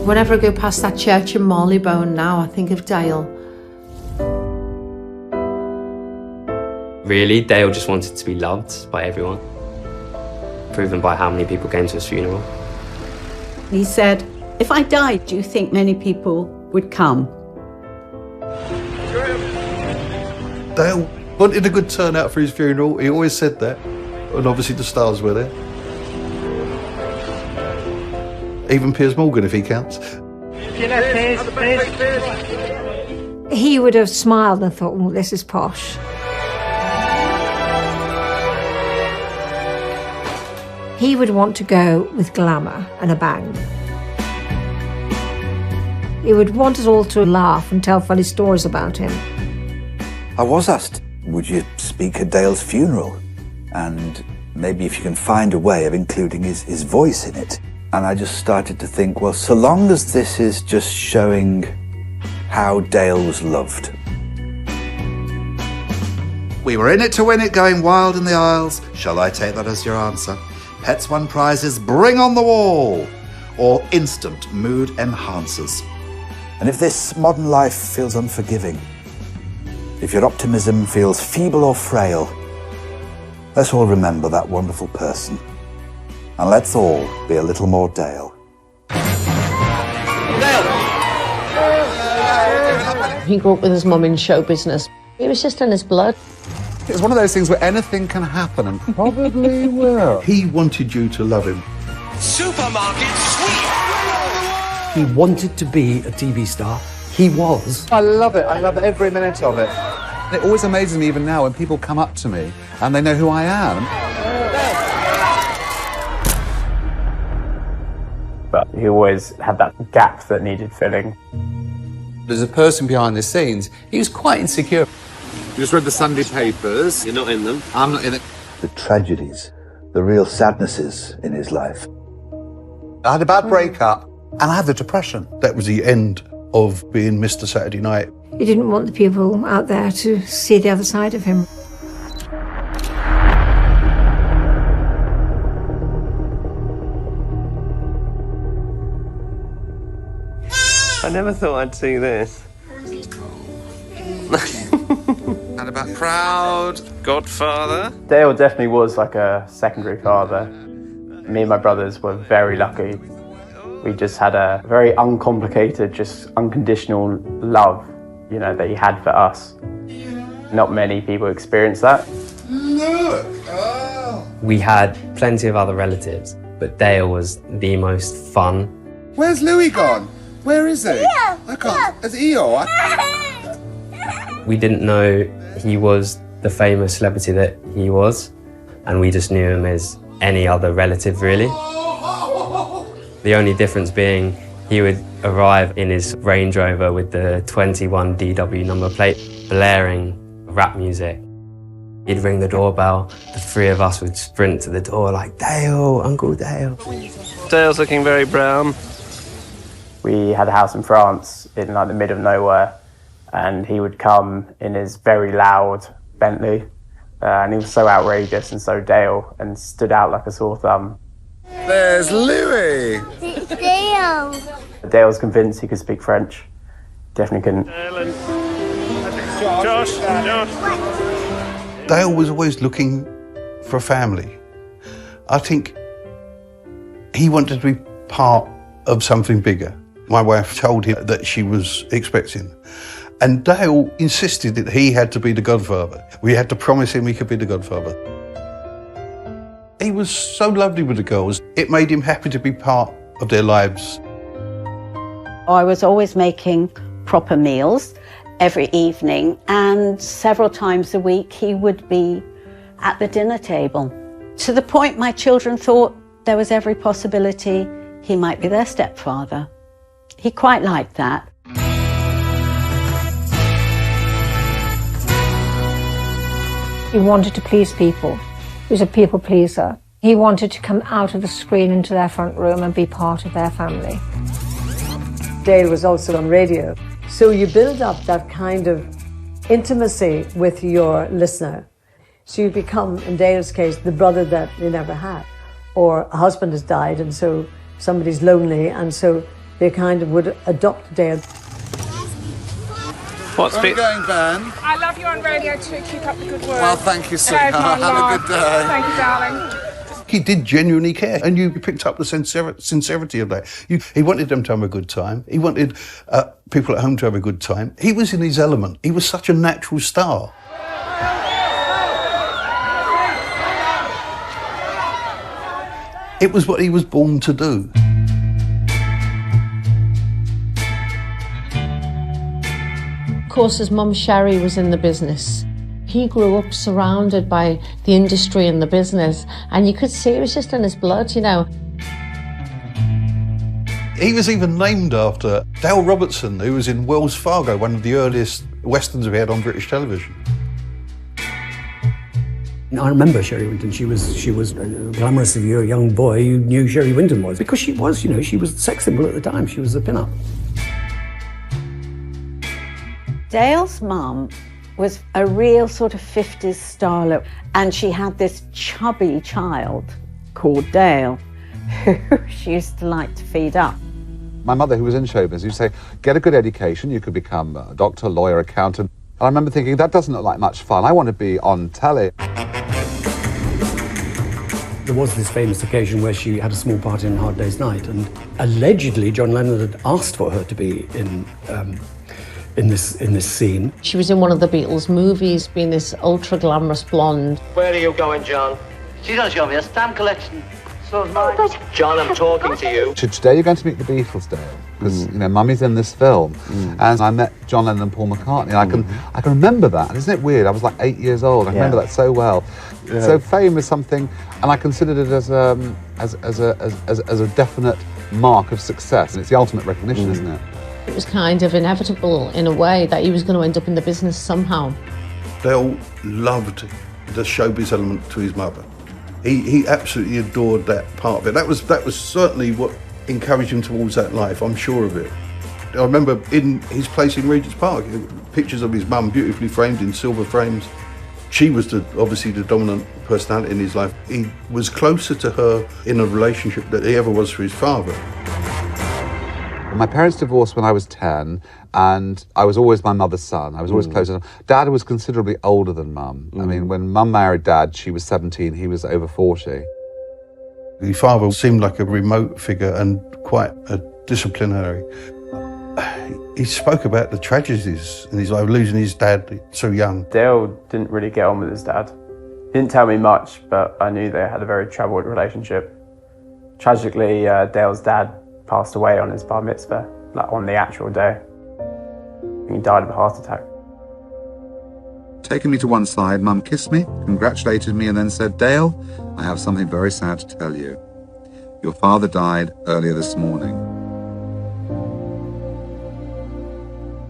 Whenever I go past that church in Marylebone now, I think of Dale. Really, Dale just wanted to be loved by everyone, proven by how many people came to his funeral. He said, "If I died, do you think many people would come?" Dale wanted a good turnout for his funeral. He always said that. And obviously the stars were there. Even Piers Morgan, if he counts. He would have smiled and thought, "Oh, this is posh." He would want to go with glamour and a bang. He would want us all to laugh and tell funny stories about him. I was asked, would you speak at Dale's funeral? And maybe if you can find a way of including his voice in it. And I just started to think, well, so long as this is just showing how Dale was loved. We were in it to win it, going wild in the aisles. Shall I take that as your answer? Pets won prizes, bring on the wall, or instant mood enhancers. And if this modern life feels unforgiving, if your optimism feels feeble or frail, let's all remember that wonderful person. And let's all be a little more Dale. He grew up with his mum in show business. It was just in his blood. It's one of those things where anything can happen, and probably will. He wanted you to love him. Supermarket sweep! He wanted to be a TV star. He was. I love it. I love every minute of it. It always amazes me even now when people come up to me and they know who I am. But he always had that gap that needed filling. As a person behind the scenes, he was quite insecure. You just read the Sunday papers. You're not in them. I'm not in it. The tragedies, the real sadnesses in his life. I had a bad breakup and I had the depression. That was the end of being Mr. Saturday Night. He didn't want the people out there to see the other side of him. I never thought I'd see this. And about proud Godfather. Dale definitely was like a secondary father. Me and my brothers were very lucky. We just had a very uncomplicated, just unconditional love, you know, that he had for us. Not many people experience that. look. Oh. We had plenty of other relatives, but Dale was the most fun. Where's Louis gone? Where is he? I can't. Is Eeyore? We didn't know he was the famous celebrity that he was, and we just knew him as any other relative, really. The only difference being he would arrive in his Range Rover with the 21 DW number plate, blaring rap music. He'd ring the doorbell, the three of us would sprint to the door like, Dale, Uncle Dale. Dale's looking very brown. We had a house in France in like the middle of nowhere, and he would come in his very loud Bentley, and he was so outrageous and so Dale and stood out like a sore thumb. There's Louis! It's Dale. Dale's convinced he could speak French. Definitely couldn't. Josh. Dale was always looking for a family. I think he wanted to be part of something bigger. My wife told him that she was expecting. And Dale insisted that he had to be the godfather. We had to promise him he could be the godfather. He was so lovely with the girls. It made him happy to be part of their lives. I was always making proper meals every evening, and several times a week he would be at the dinner table. To the point my children thought there was every possibility he might be their stepfather. He quite liked that. He wanted to please people. He was a people pleaser. He wanted to come out of the screen into their front room and be part of their family. Dale was also on radio, so you build up that kind of intimacy with your listener. So you become, in Dale's case, the brother that they never had. Or a husband has died and so somebody's lonely and so they kind of would adopt Dale. What's Where are we going, Ben? I love you on radio too. Keep up the good work. Well, thank you, sweetheart. Have a good day. Thank you, darling. He did genuinely care, and you picked up the sincerity of that. He wanted them to have a good time. He wanted people at home to have a good time. He was in his element. He was such a natural star. It was what he was born to do. Of course, his mum Sherry was in the business. He grew up surrounded by the industry and the business, and you could see it was just in his blood, you know. He was even named after Dale Robertson, who was in Wells Fargo, one of the earliest westerns we had on British television. I remember Sherry Winton. She was glamorous if you're a young boy who knew Sherry Winton was, because she was, you know, she was the sex symbol at the time. She was the pin-up. Dale's mum was a real sort of 50s starlet, and she had this chubby child called Dale who she used to like to feed up. My mother, who was in show business, used to say, get a good education, you could become a doctor, lawyer, accountant. And I remember thinking, that doesn't look like much fun. I want to be on telly. There was this famous occasion where she had a small part in Hard Day's Night, and allegedly John Lennon had asked for her to be in this scene. She was in one of the Beatles movies, being this ultra glamorous blonde. Where are you going, John? She's going to show me a stamp collection. So is mine. John, I'm talking to you. Today you're going to meet the Beatles, Dale, because you know Mummy's in this film, and I met John Lennon and Paul McCartney. And I can remember that. And isn't it weird? I was like 8 years old. I remember that so well. Yeah. So fame is something, and I considered it as a definite mark of success. And it's the ultimate recognition, isn't it? It was kind of inevitable in a way that he was going to end up in the business somehow. Dale loved the showbiz element to his mother. He absolutely adored that part of it. That was certainly what encouraged him towards that life, I'm sure of it. I remember in his place in Regent's Park, pictures of his mum beautifully framed in silver frames. She was obviously the dominant personality in his life. He was closer to her in a relationship than he ever was to his father. My parents divorced when I was 10, and I was always my mother's son. I was always close to them. Dad was considerably older than Mum. I mean, when Mum married Dad, she was 17, he was over 40. His father seemed like a remote figure and quite a disciplinary. He spoke about the tragedies in his life, losing his dad so young. Dale didn't really get on with his dad. He didn't tell me much, but I knew they had a very troubled relationship. Tragically, Dale's dad passed away on his bar mitzvah, like on the actual day. He died of a heart attack. Taking me to one side, Mum kissed me, congratulated me, and then said, Dale, I have something very sad to tell you. Your father died earlier this morning.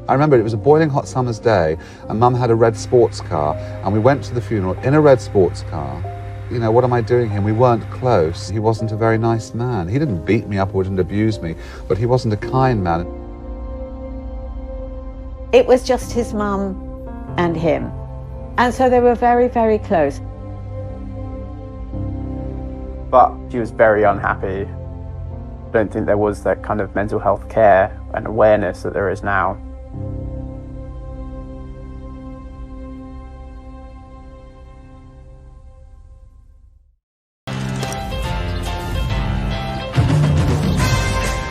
I remember it was a boiling hot summer's day, and Mum had a red sports car, and we went to the funeral in a red sports car. You know, what am I doing here? We weren't close. He wasn't a very nice man. He didn't beat me up or didn't abuse me, but he wasn't a kind man. It was just his mum and him. And so they were very, very close. But she was very unhappy. I don't think there was that kind of mental health care and awareness that there is now.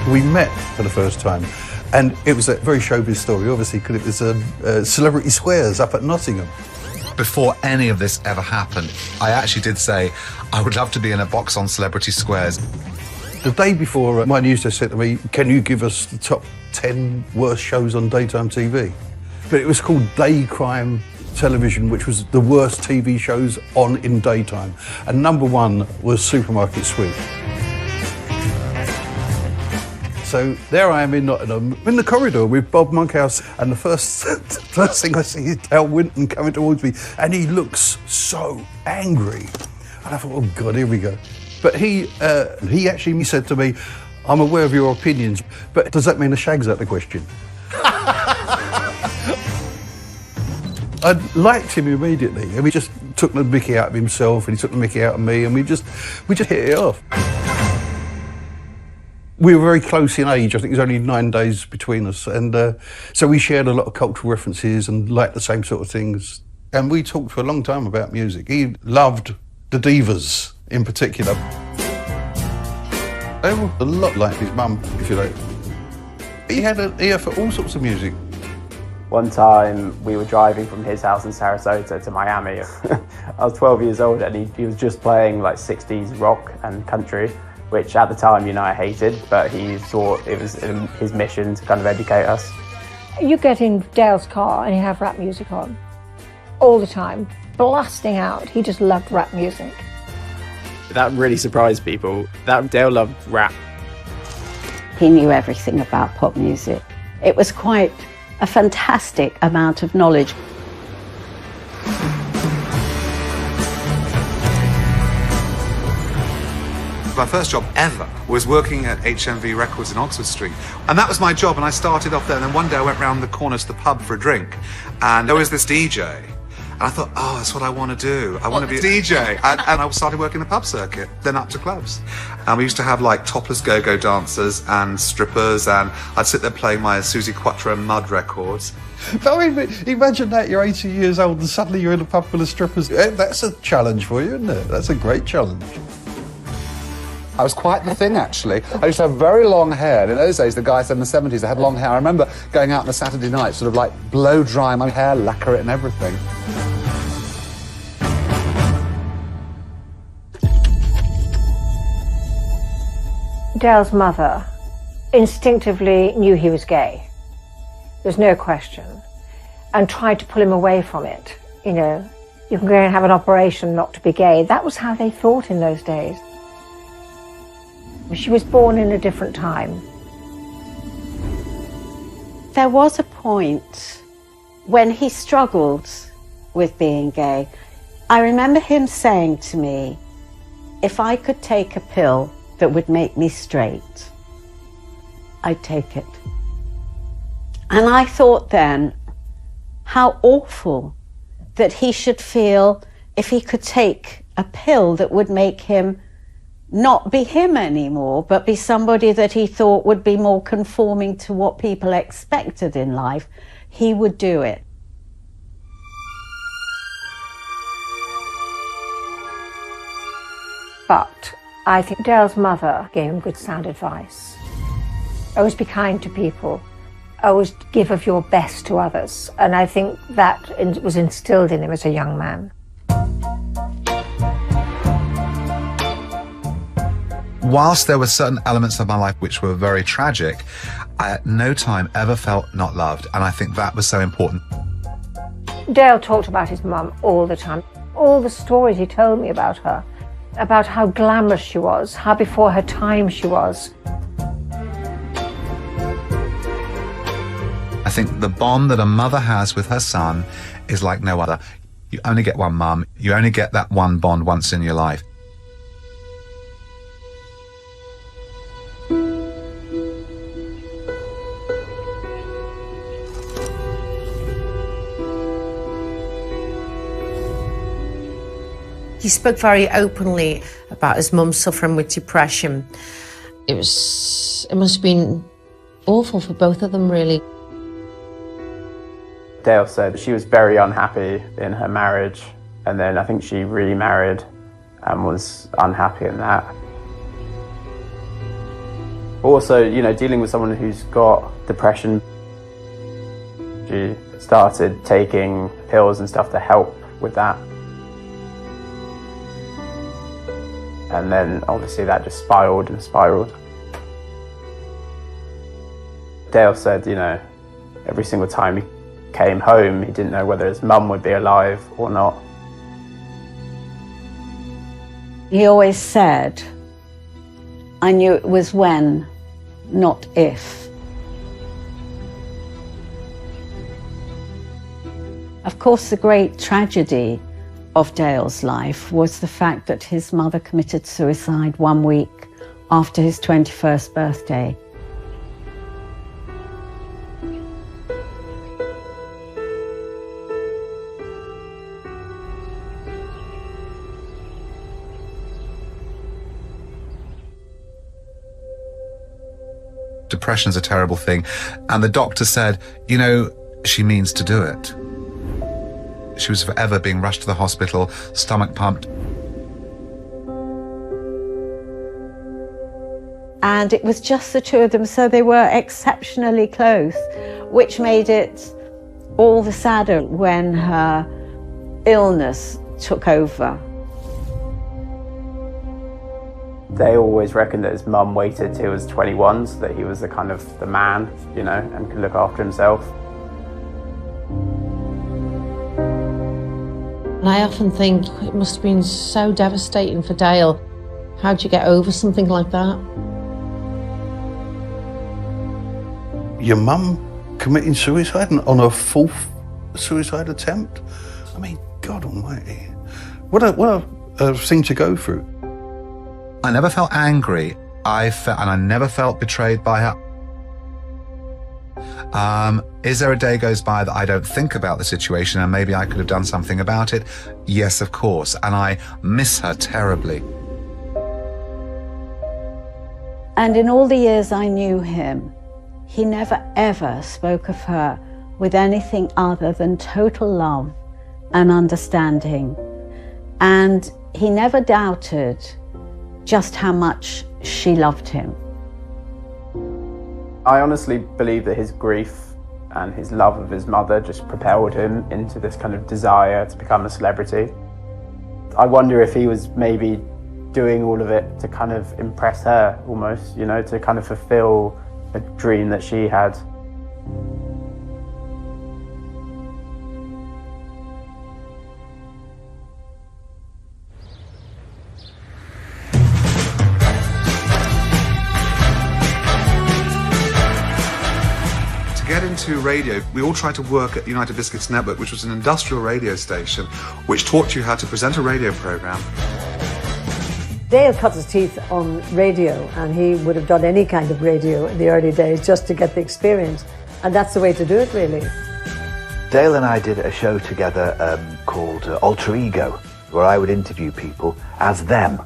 We met for the first time, and it was a very showbiz story, obviously, because it was Celebrity Squares up at Nottingham. Before any of this ever happened, I actually did say, I would love to be in a box on Celebrity Squares. The day before, my newsdesk said to me, can you give us the top 10 worst shows on daytime TV? But it was called Day Crime Television, which was the worst TV shows on in daytime. And number one was Supermarket Sweep. So there I am in Nottingham, in the corridor with Bob Monkhouse, and the first thing I see is Dale Winton coming towards me, and he looks so angry. And I thought, oh God, here we go. But he actually said to me, I'm aware of your opinions, but does that mean the shag's out the question? I liked him immediately, and we just took the mickey out of himself and he took the mickey out of me, and we just hit it off. We were very close in age. I think there's only 9 days between us, and so we shared a lot of cultural references and liked the same sort of things. And we talked for a long time about music. He loved the divas in particular. They were a lot like his mum, if you like. He had an ear for all sorts of music. One time we were driving from his house in Sarasota to Miami. I was 12 years old and he was just playing like 60s rock and country, which at the time, you know, I hated, but he thought it was his mission to kind of educate us. You get in Dale's car and you have rap music on all the time, blasting out. He just loved rap music. That really surprised people. That Dale loved rap. He knew everything about pop music. It was quite a fantastic amount of knowledge. My first job ever was working at HMV Records in Oxford Street. And that was my job, and I started off there, and then one day I went round the corner to the pub for a drink, and there was this DJ. And I thought, oh, that's what I want to do. I want to be a DJ. And I started working the pub circuit, then up to clubs. And we used to have like topless go-go dancers and strippers, and I'd sit there playing my Susie Quattro Mud records. But I mean, imagine that you're 80 years old and suddenly you're in a pub full of strippers. That's a challenge for you, isn't it? That's a great challenge. I was quite the thing, actually. I used to have very long hair. And in those days, the guys in the 70s, they had long hair. I remember going out on a Saturday night, sort of like blow dry my hair, lacquer it and everything. Dale's mother instinctively knew he was gay. There's no question. And tried to pull him away from it. You know, you can go and have an operation not to be gay. That was how they thought in those days. She was born in a different time. There was a point when he struggled with being gay. I remember him saying to me, if I could take a pill that would make me straight, I'd take it. And I thought then, how awful that he should feel if he could take a pill that would make him not be him anymore, but be somebody that he thought would be more conforming to what people expected in life, he would do it. But I think Dale's mother gave him good sound advice. Always be kind to people. Always give of your best to others. And I think that was instilled in him as a young man. Whilst there were certain elements of my life which were very tragic, I at no time ever felt not loved, and I think that was so important. Dale talked about his mum all the time. All the stories he told me about her, about how glamorous she was, how before her time she was. I think the bond that a mother has with her son is like no other. You only get one mum, you only get that one bond once in your life. He spoke very openly about his mum suffering with depression. It must have been awful for both of them, really. Dale said she was very unhappy in her marriage, and then I think she remarried and was unhappy in that. Also, you know, dealing with someone who's got depression, she started taking pills and stuff to help with that. And then obviously that just spiraled and spiraled. Dale said, you know, every single time he came home, he didn't know whether his mum would be alive or not. He always said, I knew it was when, not if. Of course, the great tragedy of Dale's life was the fact that his mother committed suicide 1 week after his 21st birthday. depression's a terrible thing. And the doctor said, you know, she means to do it. She was forever being rushed to the hospital, stomach pumped. And it was just the two of them, so they were exceptionally close, which made it all the sadder when her illness took over. They always reckoned that his mum waited till he was 21 so that he was the man, you know, and could look after himself. And I often think it must have been so devastating for Dale. How'd you get over something like that? Your mum committing suicide on her fourth suicide attempt? I mean, God almighty. What a thing to go through. I never felt angry. And I never felt betrayed by her. Is there a day goes by that I don't think about the situation and maybe I could have done something about it? Yes, of course. And I miss her terribly. And in all the years I knew him, he never ever spoke of her with anything other than total love and understanding. And he never doubted just how much she loved him. I honestly believe that his grief and his love of his mother just propelled him into this kind of desire to become a celebrity. I wonder if he was maybe doing all of it to kind of impress her almost, you know, to kind of fulfill a dream that she had. To get into radio, we all tried to work at United Biscuits Network, which was an industrial radio station which taught you how to present a radio program. Dale cut his teeth on radio, and he would have done any kind of radio in the early days just to get the experience, and that's the way to do it, really. Dale and I did a show together called Alter Ego, where I would interview people as them,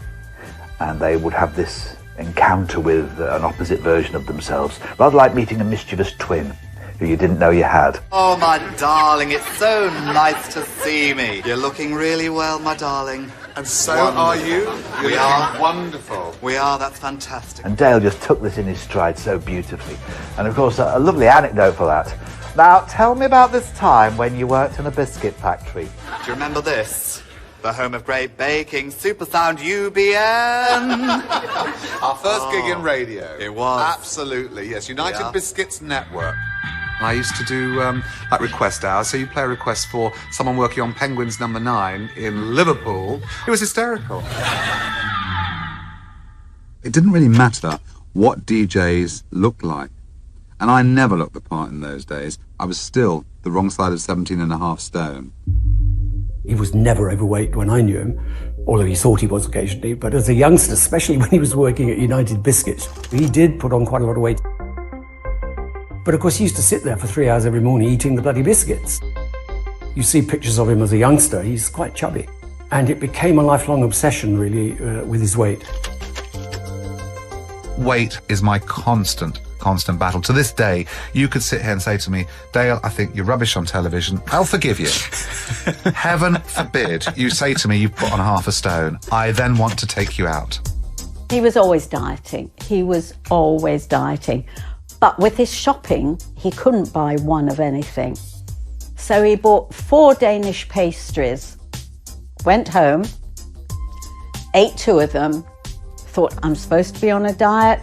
and they would have this encounter with an opposite version of themselves, rather like meeting a mischievous twin who you didn't know you had. Oh, my darling, it's so nice to see me. You're looking really well, my darling. And so are you. We are. Wonderful. We are, that's fantastic. And Dale just took this in his stride so beautifully. And of course, a lovely anecdote for that. Now, tell me about this time when you worked in a biscuit factory. Do you remember this? The home of great baking, Super Sound UBN. Our first gig in radio. It was. Absolutely, yes. United Biscuits Network. I used to do like request hours, so you play a request for someone working on Penguins number 9 in Liverpool. It was hysterical. It didn't really matter what DJs looked like. And I never looked the part in those days. I was still the wrong side of 17.5 stone. He was never overweight when I knew him, although he thought he was occasionally. But as a youngster, especially when he was working at United Biscuits, he did put on quite a lot of weight. But of course, he used to sit there for 3 hours every morning eating the bloody biscuits. You see pictures of him as a youngster, he's quite chubby. And it became a lifelong obsession, really, with his weight. Weight is my constant battle. To this day, you could sit here and say to me, Dale, I think you're rubbish on television. I'll forgive you. Heaven forbid you say to me you've put on half a stone. I then want to take you out. He was always dieting. He was always dieting. But with his shopping, he couldn't buy one of anything. So he bought 4 Danish pastries, went home, ate 2 of them, thought, I'm supposed to be on a diet,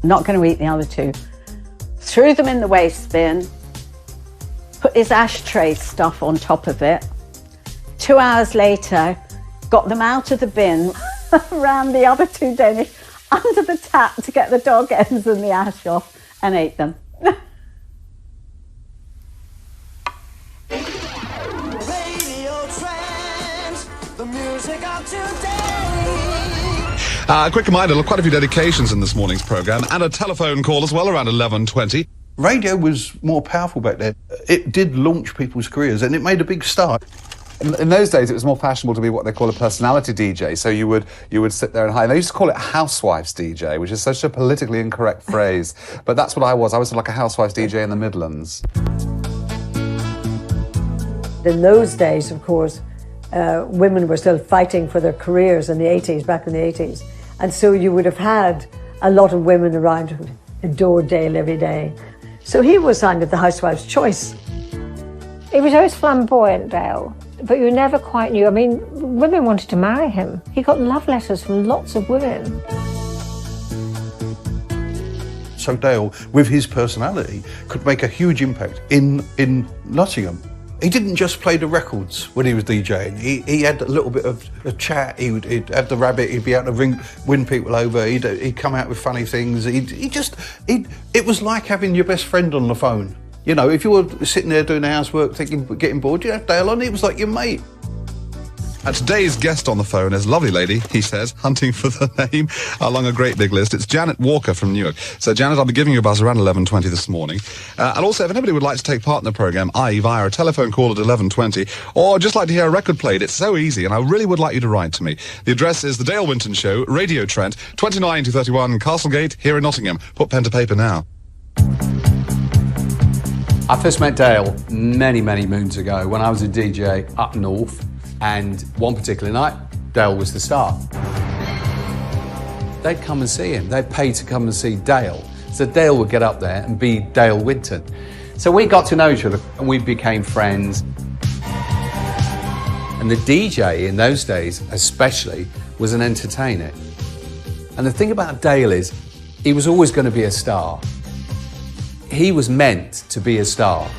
not going to eat the other 2. Threw them in the waste bin, put his ashtray stuff on top of it. 2 hours later, got them out of the bin, ran the other 2 Danish under the tap to get the dog ends and the ash off, and ate them. A quick reminder, quite a few dedications in this morning's programme, and a telephone call as well around 11:20. Radio was more powerful back then. It did launch people's careers, and it made a big start. In those days, it was more fashionable to be what they call a personality DJ. So you would sit there and hide. They used to call it housewives DJ, which is such a politically incorrect phrase. But that's what I was. I was like a housewives DJ in the Midlands. In those days, of course, women were still fighting for their careers in the 80s, back in the 80s. And so you would have had a lot of women around who adored Dale every day. So he was kind of the housewife's choice. He was always flamboyant, Dale, but you never quite knew. I mean, women wanted to marry him. He got love letters from lots of women. So Dale, with his personality, could make a huge impact in Nottingham. He didn't just play the records when he was DJing. He had a little bit of a chat. He'd have the rabbit. He'd be able to win people over. He'd come out with funny things. It was like having your best friend on the phone. You know, if you were sitting there doing housework, getting bored, you have Dale on. It was like your mate. And today's guest on the phone is a lovely lady, he says, hunting for the name along a great big list. It's Janet Walker from Newark. So, Janet, I'll be giving you a buzz around 11:20 this morning. And also, if anybody would like to take part in the programme, i.e. via a telephone call at 11:20, or just like to hear a record played, it's so easy, and I really would like you to write to me. The address is The Dale Winton Show, Radio Trent, 29 to 31, Castlegate, here in Nottingham. Put pen to paper now. I first met Dale many, many moons ago when I was a DJ up north, and one particular night, Dale was the star. They'd come and see him. They'd pay to come and see Dale. So Dale would get up there and be Dale Winton. So we got to know each other and we became friends. And the DJ in those days, especially, was an entertainer. And the thing about Dale is, he was always going to be a star. He was meant to be a star.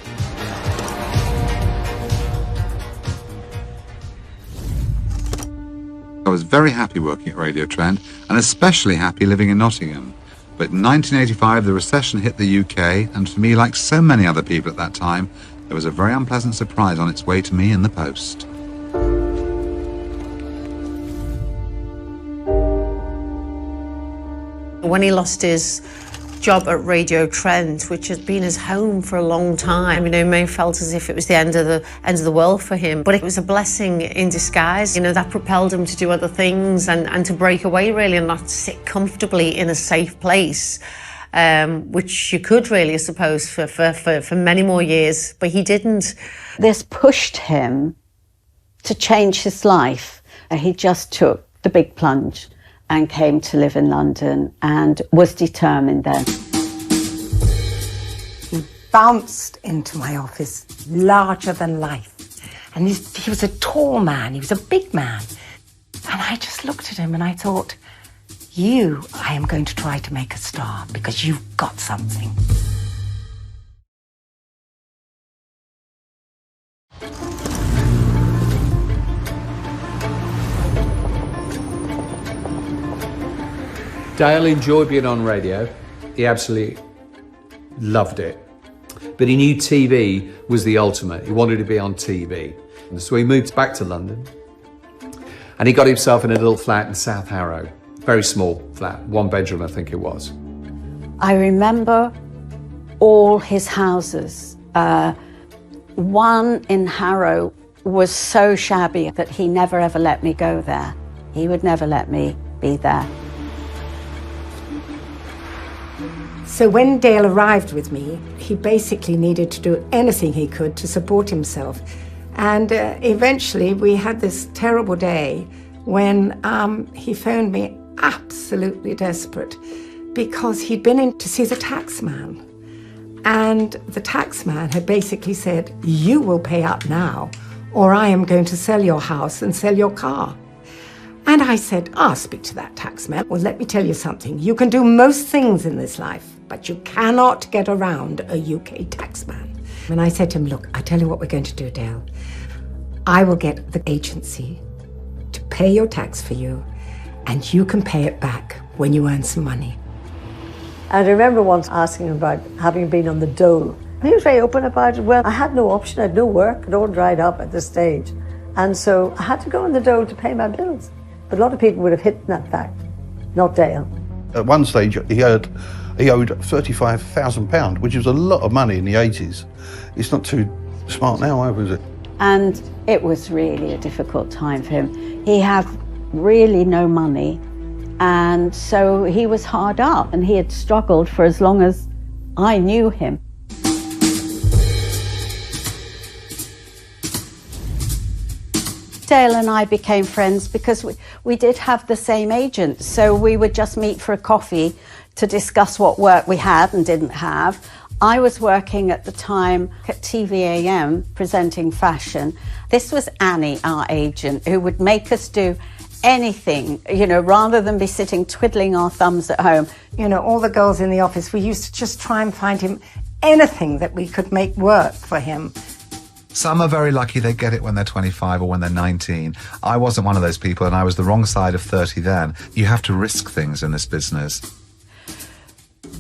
I was very happy working at Radio Trent, and especially happy living in Nottingham. But in 1985, the recession hit the UK, and for me, like so many other people at that time, there was a very unpleasant surprise on its way to me in the post. When he lost his job at Radio Trent, which had been his home for a long time, you know, May felt as if it was the end of the world for him. But it was a blessing in disguise. You know, that propelled him to do other things and to break away really and not sit comfortably in a safe place, which you could really, I suppose, for many more years. But he didn't. This pushed him to change his life. He just took the big plunge and came to live in London and was determined then. He bounced into my office, larger than life. And he was a tall man, he was a big man. And I just looked at him and I thought, I am going to try to make a star because you've got something. Dale enjoyed being on radio. He absolutely loved it. But he knew TV was the ultimate. He wanted to be on TV. And so he moved back to London. And he got himself in a little flat in South Harrow. Very small flat, 1 bedroom, I think it was. I remember all his houses. One in Harrow was so shabby that he never ever let me go there. He would never let me be there. So when Dale arrived with me, he basically needed to do anything he could to support himself. And eventually we had this terrible day when he phoned me absolutely desperate because he'd been in to see the taxman. And the taxman had basically said, you will pay up now or I am going to sell your house and sell your car. And I said, I'll speak to that taxman. Well, let me tell you something. You can do most things in this life, but you cannot get around a UK taxman. And I said to him, look, I tell you what we're going to do, Dale. I will get the agency to pay your tax for you, and you can pay it back when you earn some money. And I remember once asking him about having been on the dole. He was very open about it. Well, I had no option, I had no work, it all dried up at this stage. And so I had to go on the dole to pay my bills. But a lot of people would have hidden that fact, not Dale. At one stage, he owed £35,000, which was a lot of money in the 80s. It's not too smart now, either, is it? And it was really a difficult time for him. He had really no money, and so he was hard up, and he had struggled for as long as I knew him. Dale and I became friends because we did have the same agent, so we would just meet for a coffee to discuss what work we had and didn't have. I was working at the time at TVAM presenting fashion. This was Annie, our agent, who would make us do anything, you know, rather than be sitting twiddling our thumbs at home. You know, all the girls in the office, we used to just try and find him anything that we could make work for him. Some are very lucky they get it when they're 25 or when they're 19. I wasn't one of those people, and I was the wrong side of 30 then. You have to risk things in this business.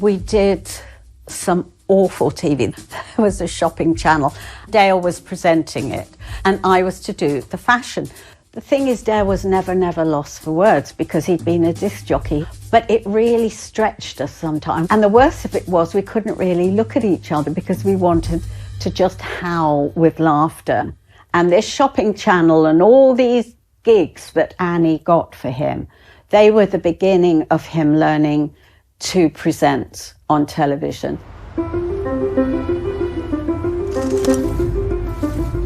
We did some awful TV. There was a shopping channel. Dale was presenting it, and I was to do the fashion. The thing is, Dale was never lost for words because he'd been a disc jockey, but it really stretched us sometimes. And the worst of it was we couldn't really look at each other because we wanted to just howl with laughter. And this shopping channel and all these gigs that Annie got for him, they were the beginning of him learning to present on television.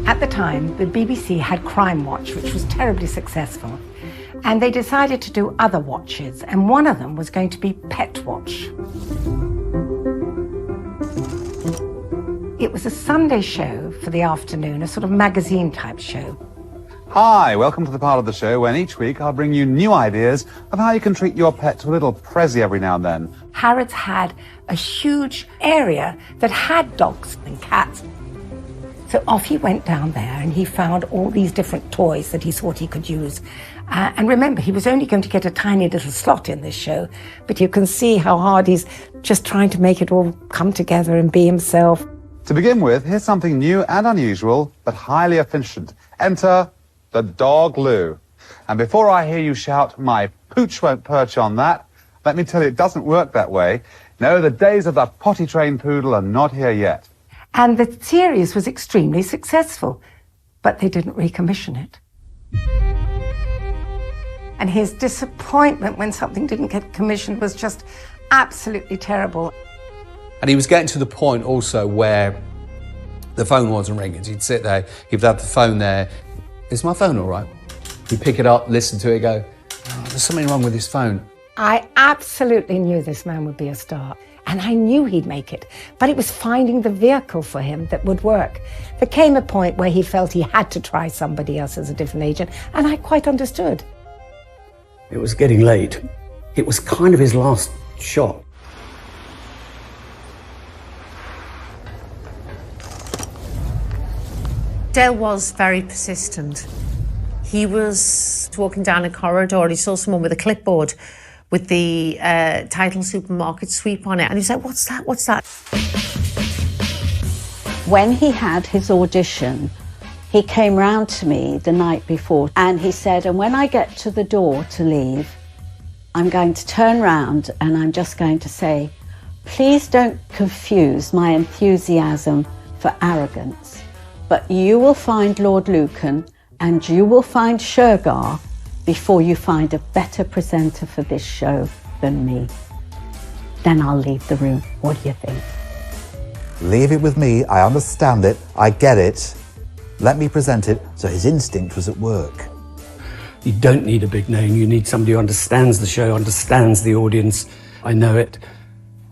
At the time, the BBC had Crime Watch, which was terribly successful, and they decided to do other watches, and one of them was going to be Pet Watch. It was a Sunday show for the afternoon, a sort of magazine-type show. Hi, welcome to the part of the show when each week I'll bring you new ideas of how you can treat your pet to a little prezzy every now and then. Harrods had a huge area that had dogs and cats. So off he went down there and he found all these different toys that he thought he could use. And remember, he was only going to get a tiny little slot in this show, but you can see how hard he's just trying to make it all come together and be himself. To begin with, here's something new and unusual, but highly efficient. Enter the dog loo. And before I hear you shout, my pooch won't perch on that, let me tell you it doesn't work that way. No, the days of the potty-trained poodle are not here yet. And the series was extremely successful, but they didn't recommission it. And his disappointment when something didn't get commissioned was just absolutely terrible. And he was getting to the point also where the phone wasn't ringing. He'd sit there, he'd have the phone there. Is my phone all right? He'd pick it up, listen to it, go, oh, there's something wrong with his phone. I absolutely knew this man would be a star, and I knew he'd make it, but it was finding the vehicle for him that would work. There came a point where he felt he had to try somebody else as a different agent, and I quite understood. It was getting late. It was kind of his last shot. Dale was very persistent. He was walking down a corridor and he saw someone with a clipboard with the title supermarket sweep on it. And he was like, what's that? What's that? When he had his audition, he came round to me the night before and he said, and when I get to the door to leave, I'm going to turn round and I'm just going to say, please don't confuse my enthusiasm for arrogance. But you will find Lord Lucan and you will find Shergar before you find a better presenter for this show than me. Then I'll leave the room. What do you think? Leave it with me. I understand it. I get it. Let me present it. So his instinct was at work. You don't need a big name. You need somebody who understands the show, understands the audience. I know it.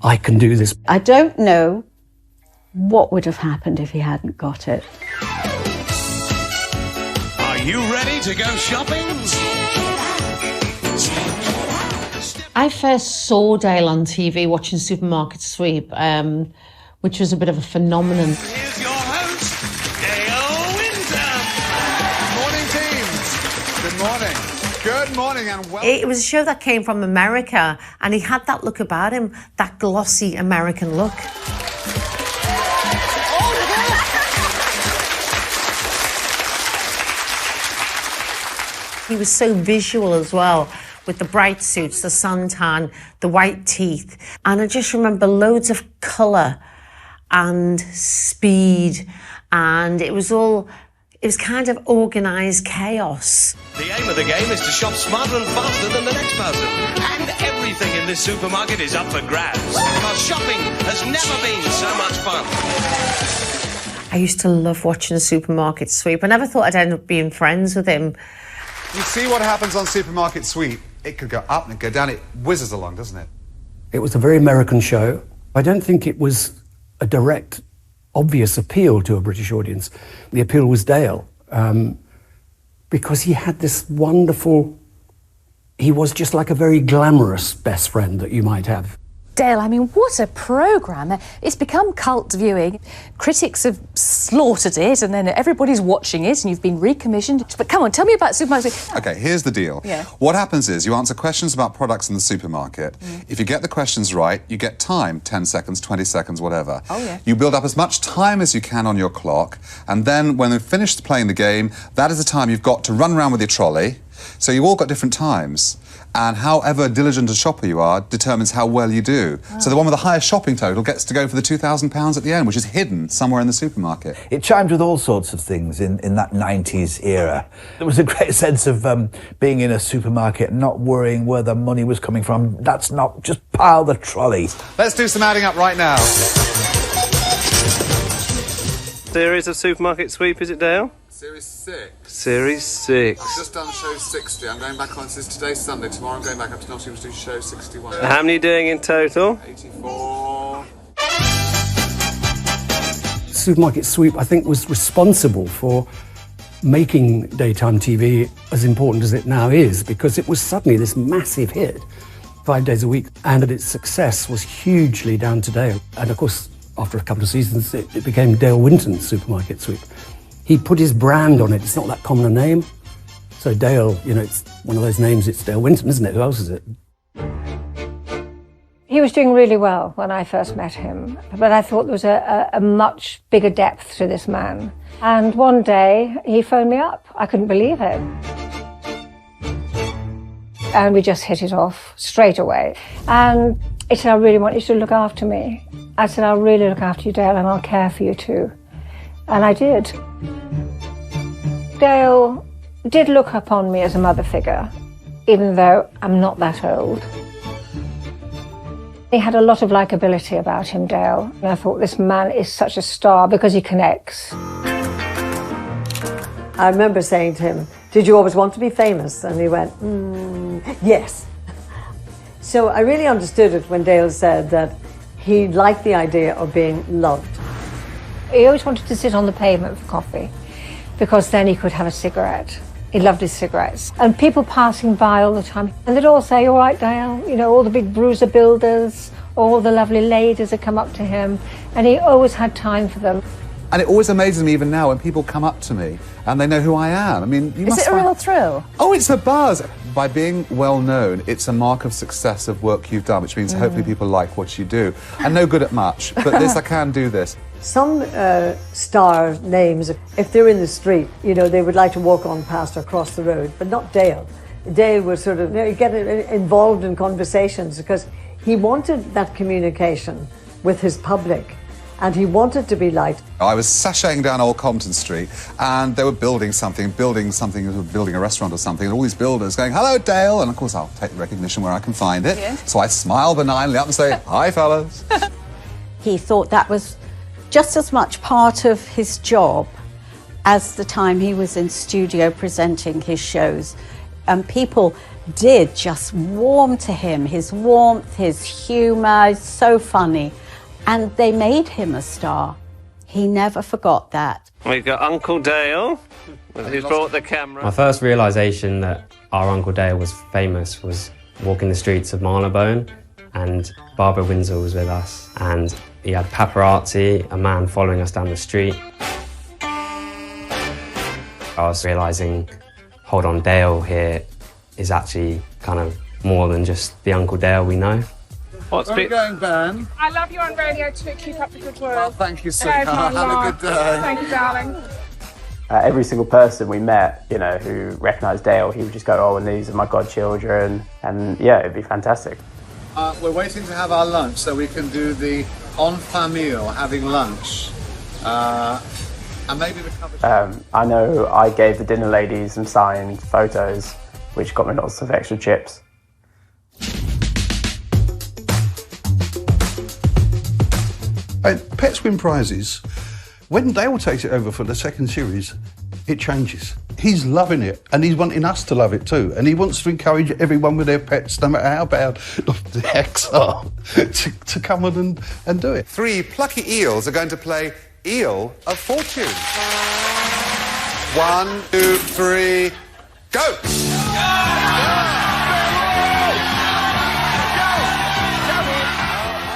I can do this. I don't know what would have happened if he hadn't got it. Are you ready to go shopping? I first saw Dale on TV watching Supermarket Sweep, which was a bit of a phenomenon. Here's your host, Dale Winton. Morning, teams. Good morning. Good morning and welcome. It was a show that came from America, and he had that look about him, that glossy American look. He was so visual as well, with the bright suits, the suntan, the white teeth. And I just remember loads of colour and speed. And it was all It was kind of organised chaos. The aim of the game is to shop smarter and faster than the next person. And everything in this supermarket is up for grabs. Because shopping has never been so much fun. I used to love watching a supermarket sweep. I never thought I'd end up being friends with him. You see what happens on Supermarket Sweep. It could go up and go down. It whizzes along, doesn't it? It was a very American show. I don't think it was a direct, obvious appeal to a British audience. The appeal was Dale, because he had this wonderful, he was just like a very glamorous best friend that you might have. Dale, I mean, what a programme. It's become cult viewing. Critics have slaughtered it, and then everybody's watching it, and you've been recommissioned. But come on, tell me about Supermarket. Okay, here's the deal. Yeah. What happens is you answer questions about products in the supermarket. If you get the questions right, you get time, 10 seconds, 20 seconds, whatever. Oh, yeah. You build up as much time as you can on your clock, and then when they've finished playing the game, that is the time you've got to run around with your trolley. So you've all got different times. And however diligent a shopper you are determines how well you do. Oh. So the one with the highest shopping total gets to go for the £2,000 at the end, which is hidden somewhere in the supermarket. It chimed with all sorts of things in that 90s era. There was a great sense of being in a supermarket, not worrying where the money was coming from. That's not, just pile the trolley. Let's do some adding up right now. Series of Supermarket Sweep, is it, Dale? Series 6. Series 6. I've just done show 60. I'm going back on, this is today's Sunday. Tomorrow I'm going back up to Nottingham to do show 61. How many are you doing in total? 84. Supermarket Sweep, I think, was responsible for making daytime TV as important as it now is, because it was suddenly this massive hit, 5 days a week, and its success was hugely down to Dale. And of course, after a couple of seasons, it became Dale Winton's Supermarket Sweep. He put his brand on it. It's not that common a name. So Dale, you know, it's one of those names, it's Dale Winton, isn't it? Who else is it? He was doing really well when I first met him, but I thought there was a much bigger depth to this man. And one day, he phoned me up. I couldn't believe it. And we just hit it off straight away. And he said, I really want you to look after me. I said, I'll really look after you, Dale, and I'll care for you too. And I did. Dale did look upon me as a mother figure, even though I'm not that old. He had a lot of likability about him, Dale. And I thought, this man is such a star because he connects. I remember saying to him, did you always want to be famous? And he went, yes. So I really understood it when Dale said that he liked the idea of being loved. He always wanted to sit on the pavement for coffee because then he could have a cigarette. He loved his cigarettes. And people passing by all the time, and they'd all say, all right, Dale, you know, all the big bruiser builders, all the lovely ladies that come up to him, and he always had time for them. And it always amazes me even now when people come up to me and they know who I am. I mean, you must Is it a real thrill? Oh, it's a buzz. By being well known, it's a mark of success of work you've done, which means hopefully people like what you do. I'm no good at much, but I can do this. Some star names, if they're in the street, you know, they would like to walk on past or cross the road, but not Dale. Dale would sort of get involved in conversations because he wanted that communication with his public. And he wanted to be liked. I was sashaying down Old Compton Street and they were building a restaurant or something, and all these builders going, hello, Dale, and of course I'll take the recognition where I can find it. Yes. So I smile benignly up and say, hi, fellas. He thought that was just as much part of his job as the time he was in studio presenting his shows. And people did just warm to him, his warmth, his humour, so funny. And they made him a star. He never forgot that. We've got Uncle Dale, who's brought the camera. My first realisation that our Uncle Dale was famous was walking the streets of Marylebone, and Barbara Windsor was with us, and he had paparazzi, a man following us down the street. I was realising, hold on, Dale here is actually kind of more than just the Uncle Dale we know. Where are you going, Ben? I love you on radio too. Keep up the good work. Well, thank you, sweetheart. Have a good day. Thank you, darling. Every single person we met, you know, who recognised Dale, he would just go, oh, and these are my godchildren. And yeah, it'd be fantastic. We're waiting to have our lunch so we can do the en famille, having lunch. And maybe recover. I know I gave the dinner ladies some signed photos, which got me lots of extra chips. Pets win prizes. When Dale takes it over for the second series, it changes. He's loving it, and he's wanting us to love it too. And he wants to encourage everyone with their pets, no matter how bad the hex are, to come on and do it. 3 plucky eels are going to play Eel of Fortune. 1, 2, 3, go!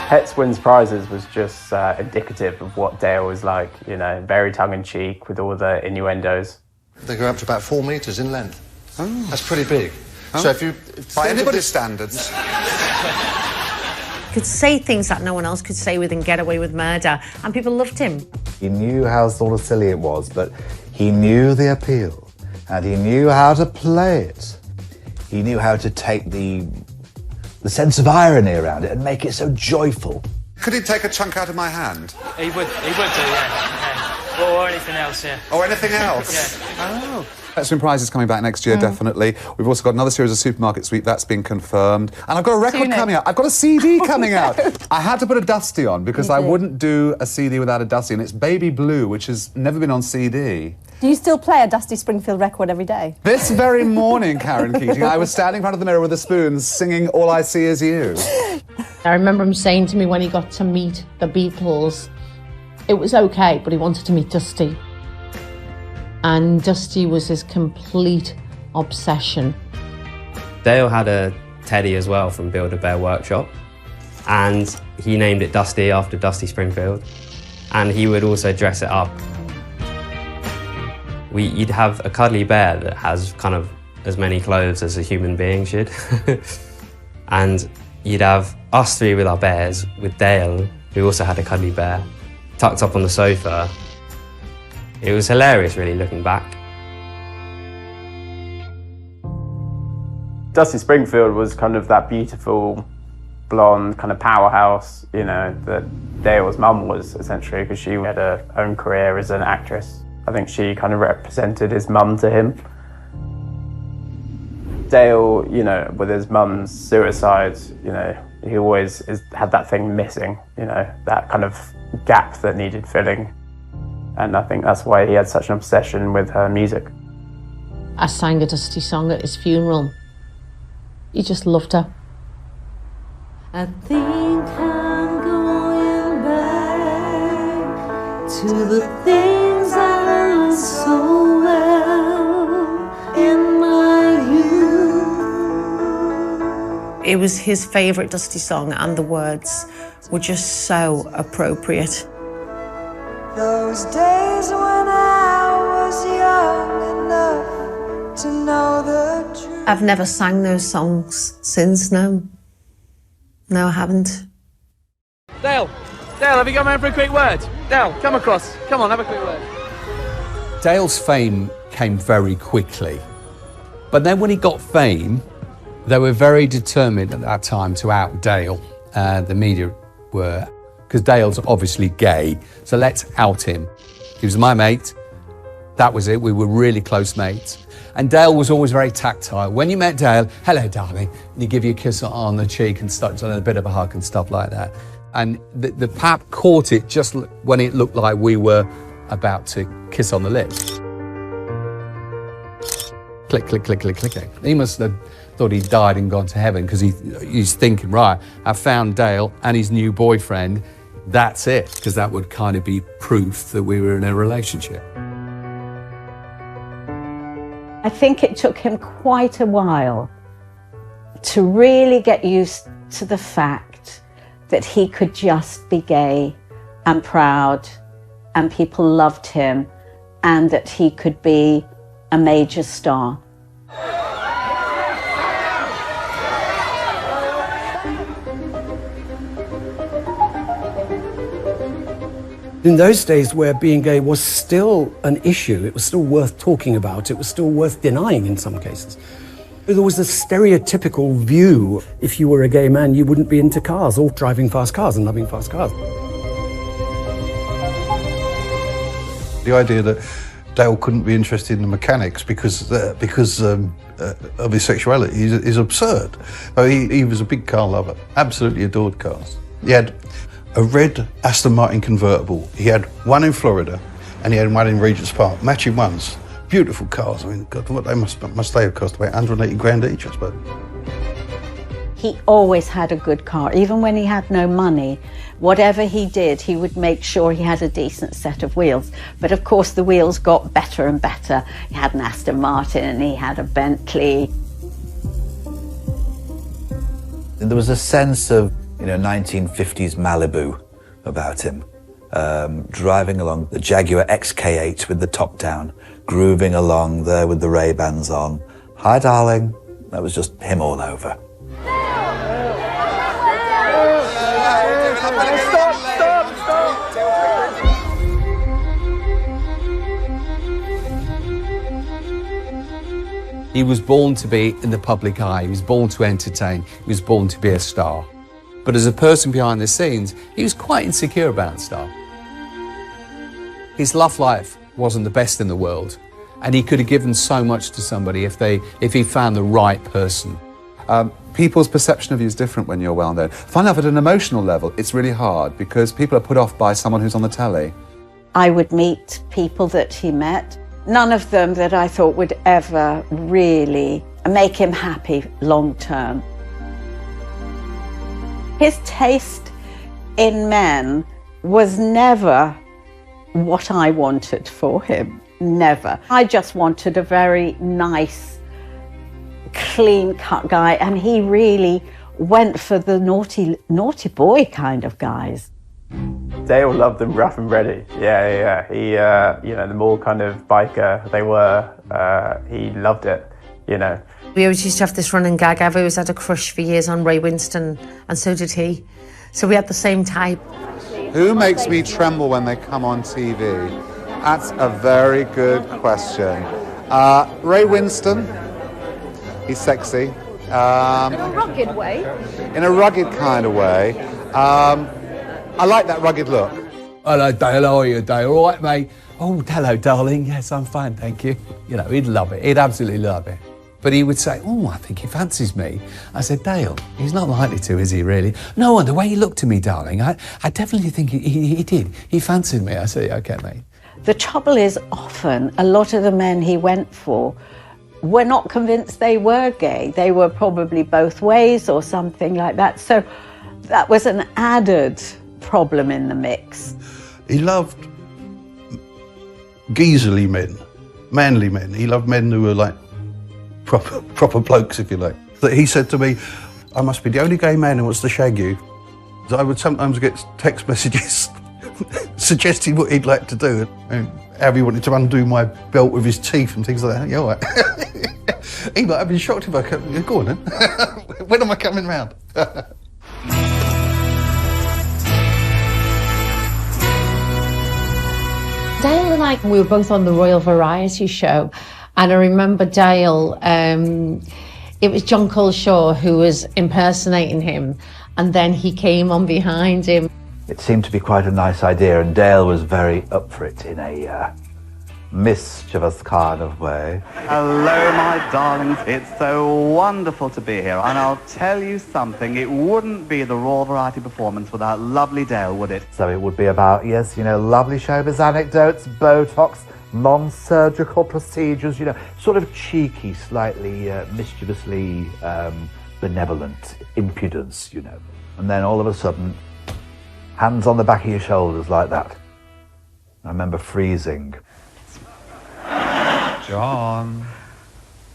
Pets Wins Prizes was just indicative of what Dale was like, you know, very tongue-in-cheek with all the innuendos. They go up to about 4 metres in length. Oh. That's pretty big. Oh. So if you... By anybody's standards. Could say things that no one else could say within Get Away with Murder, and people loved him. He knew how sort of silly it was, but he knew the appeal, and he knew how to play it. He knew how to take the sense of irony around it and make it so joyful. Could he take a chunk out of my hand? He would do, yeah. Or anything else, yeah. Or anything else? Yeah. Oh. Pets Win Prizes coming back next year, definitely. We've also got another series of Supermarket Sweep, that's been confirmed. And I've got a record coming out. I've got a CD coming out. I had to put a Dusty on because I wouldn't do a CD without a Dusty, and it's Baby Blue, which has never been on CD. Do you still play a Dusty Springfield record every day? This very morning, Karen Keating, I was standing in front of the mirror with a spoon singing All I See Is You. I remember him saying to me when he got to meet the Beatles, it was okay, but he wanted to meet Dusty. And Dusty was his complete obsession. Dale had a teddy as well from Build-A-Bear Workshop, and he named it Dusty after Dusty Springfield, and he would also dress it up. You'd have a cuddly bear that has kind of as many clothes as a human being should. And you'd have us 3 with our bears, with Dale, who also had a cuddly bear, tucked up on the sofa. It was hilarious, really, looking back. Dusty Springfield was kind of that beautiful, blonde kind of powerhouse, you know, that Dale's mum was, essentially, because she had her own career as an actress. I think she kind of represented his mum to him. Dale, you know, with his mum's suicide, you know, he always had that thing missing, you know, that kind of gap that needed filling. And I think that's why he had such an obsession with her music. I sang a Dusty song at his funeral. He just loved her. I think I'm going back to the things I learned so well in my youth. It was his favourite Dusty song, and the words were just so appropriate. Those days when I was young enough to know the truth. I've never sang those songs since, no. No, I haven't. Dale, have you got man for a quick word? Dale, come across. Come on, have a quick word. Dale's fame came very quickly. But then when he got fame, they were very determined at that time to out Dale. The media were, because Dale's obviously gay, so let's out him. He was my mate. That was it. We were really close mates. And Dale was always very tactile. When you met Dale, hello, darling, and he'd give you a kiss on the cheek and start a bit of a hug and stuff like that. And the pap caught it just when it looked like we were about to kiss on the lips. Click, click, click, click, click. He must have thought he died and gone to heaven because he's thinking, right, I found Dale and his new boyfriend. That's it, because that would kind of be proof that we were in a relationship. I think it took him quite a while to really get used to the fact that he could just be gay and proud and people loved him and that he could be a major star. In those days where being gay was still an issue, it was still worth talking about, it was still worth denying in some cases. There was a stereotypical view, if you were a gay man, you wouldn't be into cars or driving fast cars and loving fast cars. The idea that Dale couldn't be interested in the mechanics because of his sexuality is absurd. He was a big car lover, absolutely adored cars. He had a red Aston Martin convertible. He had one in Florida and he had one in Regent's Park, matching ones. Beautiful cars. I mean, God, what they must they have cost? About 180 grand each, I suppose. He always had a good car, even when he had no money. Whatever he did, he would make sure he had a decent set of wheels. But of course, the wheels got better and better. He had an Aston Martin and he had a Bentley. There was a sense of, 1950s Malibu about him. Driving along the Jaguar XK8 with the top down, grooving along there with the Ray-Bans on. Hi, darling. That was just him all over. He was born to be in the public eye, he was born to entertain, he was born to be a star. But as a person behind the scenes, he was quite insecure about stuff. His love life wasn't the best in the world, and he could have given so much to somebody if he found the right person. People's perception of you is different when you're well known. Find out at an emotional level, it's really hard because people are put off by someone who's on the telly. I would meet people that he met. None of them that I thought would ever really make him happy long term. His taste in men was never what I wanted for him, never. I just wanted a very nice, clean-cut guy, and he really went for the naughty boy kind of guys. Dale loved them rough and ready. Yeah. He, the more kind of biker they were, he loved it, We always used to have this running gag. I've always had a crush for years on Ray Winton, and so did he. So we had the same type. Who makes me tremble when they come on TV? That's a very good question. Ray Winton. He's sexy. In a rugged way. In a rugged kind of way. I like that rugged look. Hello, Dale, how are you, Dale? All right, mate? Oh, hello, darling. Yes, I'm fine, thank you. He'd love it. He'd absolutely love it. But he would say, oh, I think he fancies me. I said, Dale, he's not likely to, is he, really? No, and the way he looked at me, darling, I definitely think he did. He fancied me. I said, OK, mate. The trouble is, often, a lot of the men he went for were not convinced they were gay. They were probably both ways or something like that. So that was an added problem in the mix. He loved geezerly men, manly men. He loved men who were like proper blokes, if you like. That he said to me, I must be the only gay man who wants to shag you. So I would sometimes get text messages suggesting what he'd like to do, and how he wanted to undo my belt with his teeth and things like that. Yeah, all right. He'd like, I'd be shocked if I come. Go on then. When am I coming round? Dale and I, we were both on the Royal Variety Show, and I remember Dale, it was John Coleshaw who was impersonating him, and then he came on behind him. It seemed to be quite a nice idea, and Dale was very up for it in a mischievous kind of way. Hello, my darlings. It's so wonderful to be here, and I'll tell you something, it wouldn't be the Royal Variety performance without lovely Dale, would it? So it would be about, yes, lovely showbiz anecdotes, Botox, non-surgical procedures, sort of cheeky, slightly mischievously benevolent impudence, And then all of a sudden, hands on the back of your shoulders like that. I remember freezing. John.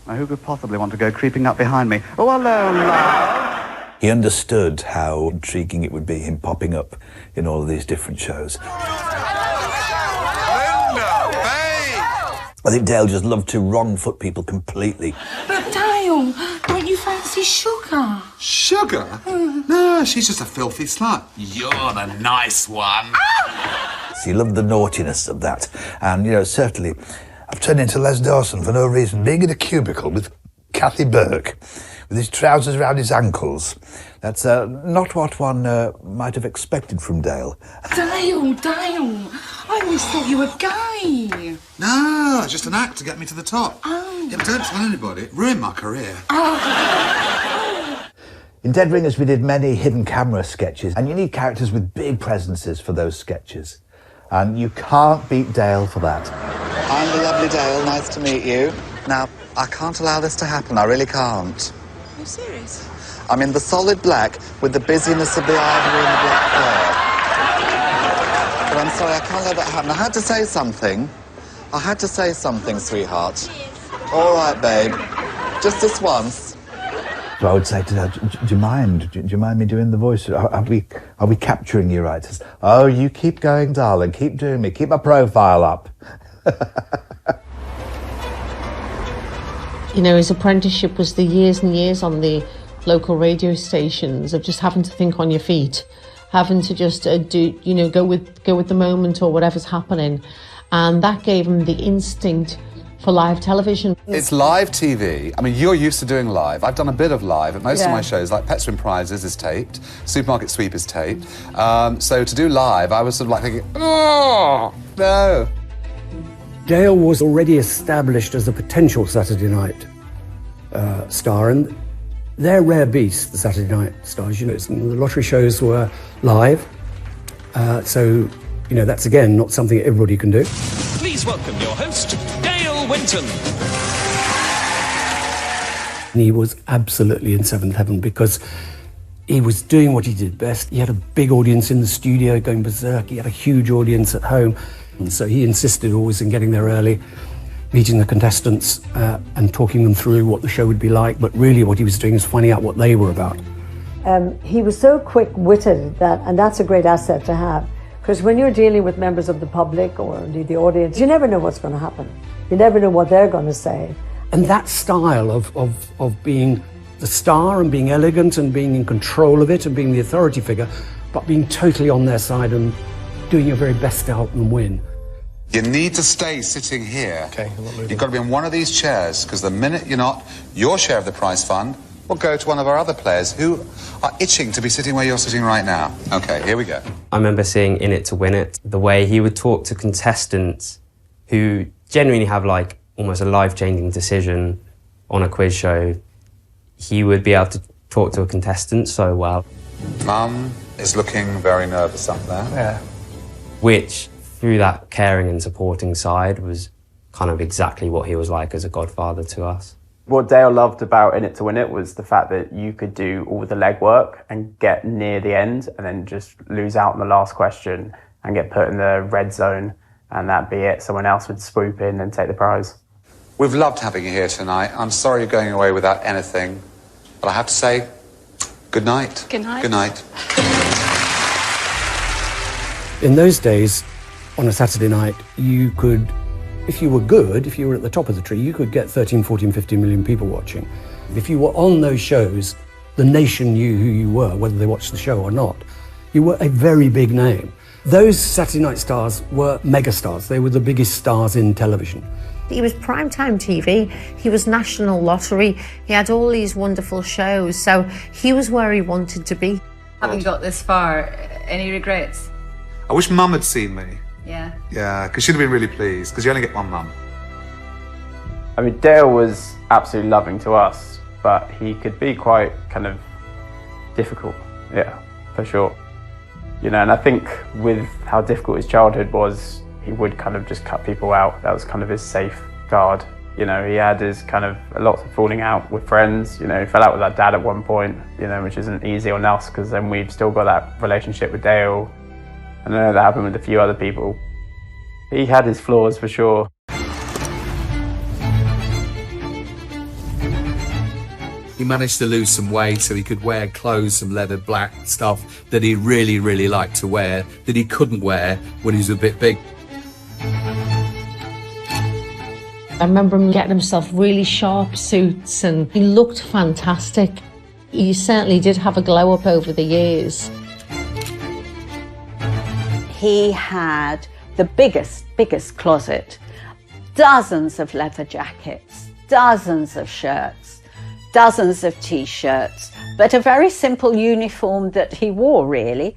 Now, who could possibly want to go creeping up behind me? Oh, hello, love. He understood how intriguing it would be, him popping up in all of these different shows. I think Dale just loved to wrong-foot people completely. But Dale, don't you fancy Sugar? Sugar? No, she's just a filthy slut. You're the nice one. So he loved the naughtiness of that. And, certainly, I've turned into Les Dawson for no reason. Being in a cubicle with Kathy Burke with his trousers around his ankles. That's not what one might have expected from Dale. Dale, I always thought you were gay. No, it's just an act to get me to the top. Oh. Yeah, but don't tell anybody. It ruined my career. In Dead Ringers, we did many hidden camera sketches, and you need characters with big presences for those sketches. And you can't beat Dale for that. I'm the lovely Dale, nice to meet you. Now, I can't allow this to happen, I really can't. Are you serious? I'm in the solid black with the busyness of the ivory and the black fur. But I'm sorry, I can't let that happen. I had to say something. I had to say something, sweetheart. All right, babe. Just this once. So I would say to her, do you mind? Do you mind me doing the voice? Are we capturing you right? Oh, you keep going, darling. Keep doing me. Keep my profile up. You know, his apprenticeship was the years and years on the local radio stations of just having to think on your feet, having to just go with the moment or whatever's happening, and that gave him the instinct for live television. It's live TV. I mean, you're used to doing live. I've done a bit of live at most of my shows, like Pets Win Prizes is taped, Supermarket Sweep is taped. So to do live, I was sort of like thinking, oh, no. Dale was already established as a potential Saturday night star, and they're rare beasts, the Saturday night stars. You know, the lottery shows were live, so, you know, that's again not something everybody can do. Please welcome your host, Dale Winton. And he was absolutely in seventh heaven because he was doing what he did best. He had a big audience in the studio going berserk. He had a huge audience at home. And so he insisted always in getting there early, meeting the contestants and talking them through what the show would be like. But really what he was doing is finding out what they were about. He was so quick-witted and that's a great asset to have. Because when you're dealing with members of the public or indeed the audience, you never know what's going to happen. You never know what they're going to say. And that style of being the star and being elegant and being in control of it and being the authority figure, but being totally on their side and doing your very best to help them win. You need to stay sitting here. Okay, you've got to be in one of these chairs, because the minute you're not, your share of the prize fund will go to one of our other players who are itching to be sitting where you're sitting right now. Okay, here we go. I remember seeing In It to Win It, the way he would talk to contestants who genuinely have like almost a life-changing decision on a quiz show. He would be able to talk to a contestant so well. Mum is looking very nervous up there. Yeah. Which, through that caring and supporting side, was kind of exactly what he was like as a godfather to us. What Dale loved about In It to Win It was the fact that you could do all the legwork and get near the end and then just lose out on the last question and get put in the red zone, and that'd be it. Someone else would swoop in and take the prize. We've loved having you here tonight. I'm sorry you're going away without anything, but I have to say, good night. Good night. Good night. In those days, on a Saturday night, you could, if you were good, if you were at the top of the tree, you could get 13, 14, 15 million people watching. If you were on those shows, the nation knew who you were, whether they watched the show or not. You were a very big name. Those Saturday night stars were megastars. They were the biggest stars in television. He was primetime TV, he was national lottery, he had all these wonderful shows, so he was where he wanted to be. Having got this far, any regrets? I wish Mum had seen me. Yeah. Yeah, because she'd have been really pleased, because you only get one mum. I mean, Dale was absolutely loving to us, but he could be quite kind of difficult, yeah, for sure. You know, and I think with how difficult his childhood was, he would kind of just cut people out. That was kind of his safeguard. You know, he had his kind of lots of falling out with friends. You know, he fell out with our dad at one point, you know, which isn't easy on us because then we've still got that relationship with Dale. And I know that happened with a few other people. He had his flaws for sure. He managed to lose some weight so he could wear clothes, some leather black stuff that he really, really liked to wear, that he couldn't wear when he was a bit big. I remember him getting himself really sharp suits and he looked fantastic. He certainly did have a glow up over the years. He had the biggest closet. Dozens of leather jackets, dozens of shirts, dozens of T-shirts, but a very simple uniform that he wore, really.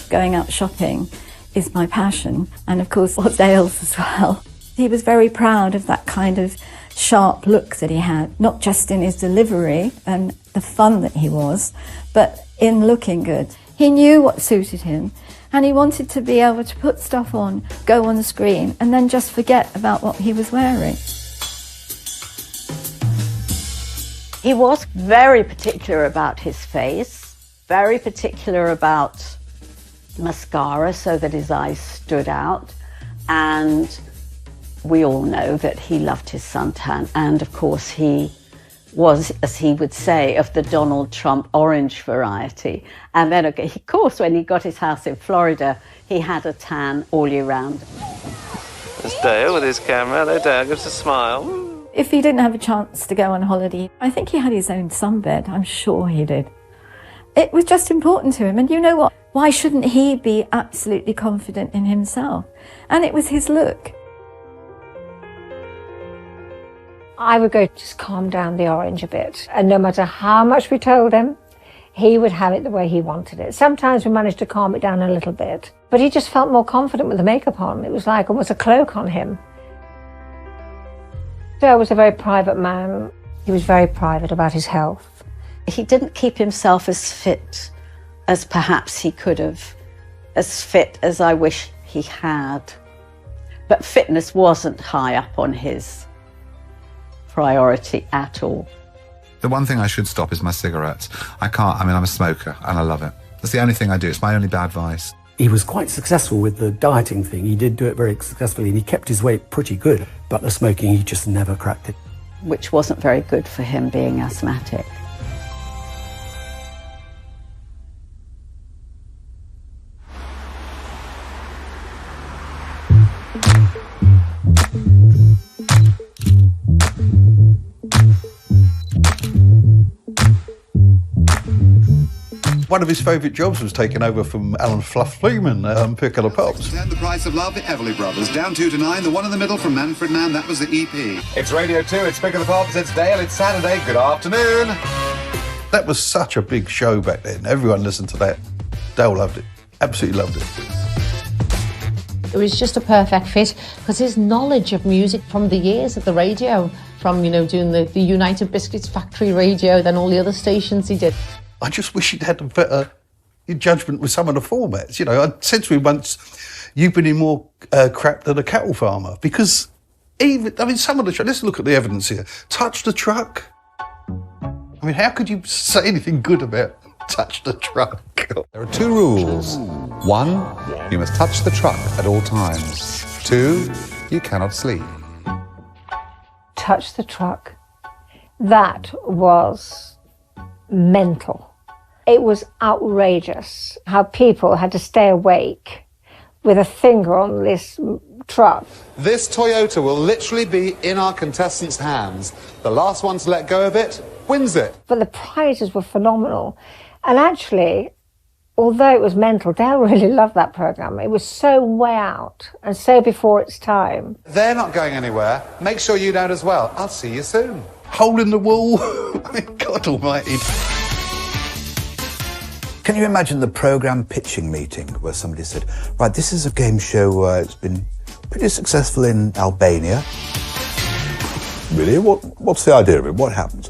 Going out shopping is my passion, and of course Dale's as well. He was very proud of that kind of sharp look that he had, not just in his delivery and the fun that he was, but in looking good. He knew what suited him, and he wanted to be able to put stuff on, go on the screen, and then just forget about what he was wearing. He was very particular about his face, very particular about mascara so that his eyes stood out, and we all know that he loved his suntan, and of course he was, as he would say, of the Donald Trump orange variety. And then, of course, when he got his house in Florida, he had a tan all year round. There's Dale with his camera. Hello, Dale. Gives a smile. If he didn't have a chance to go on holiday, I think he had his own sunbed. I'm sure he did. It was just important to him. And you know what? Why shouldn't he be absolutely confident in himself? And it was his look. I would go, just calm down the orange a bit. And no matter how much we told him, he would have it the way he wanted it. Sometimes we managed to calm it down a little bit, but he just felt more confident with the makeup on. It was like almost a cloak on him. Dale was a very private man. He was very private about his health. He didn't keep himself as fit as perhaps he could have, as fit as I wish he had. But fitness wasn't high up on his priority at all. The one thing I should stop is my cigarettes. I'm a smoker and I love it. That's the only thing I do. It's my only bad vice. He was quite successful with the dieting thing. He did do it very successfully and he kept his weight pretty good. But the smoking, he just never cracked it. Which wasn't very good for him being asthmatic. One of his favourite jobs was taking over from Alan Fluff Freeman at Piccolo Pops. The Price of Love, the Everly Brothers. Down 2 to 9, the one in the middle from Manfred Mann, that was the EP. It's Radio 2, it's Piccolo Pops, it's Dale, it's Saturday, good afternoon. That was such a big show back then. Everyone listened to that. Dale loved it, absolutely loved it. It was just a perfect fit because his knowledge of music from the years at the radio, from, doing the United Biscuits factory radio, then all the other stations he did. I just wish he'd had a better judgment with some of the formats. I said to him once, you've been in more crap than a cattle farmer. Because some of the... Let's look at the evidence here. Touch the truck. How could you say anything good about touch the truck? There are 2 rules. 1, you must touch the truck at all times. 2, you cannot sleep. Touch the truck. That was mental. It was outrageous how people had to stay awake with a finger on this truck. This Toyota will literally be in our contestants' hands. The last one to let go of it wins it. But the prizes were phenomenal. And actually, although it was mental, Dale really loved that programme. It was so way out and so before its time. They're not going anywhere. Make sure you don't as well. I'll see you soon. Hole in the wall. God almighty. Can you imagine the programme pitching meeting where somebody said, right, this is a game show, it's been pretty successful in Albania. Really? What's the idea of it? What happens?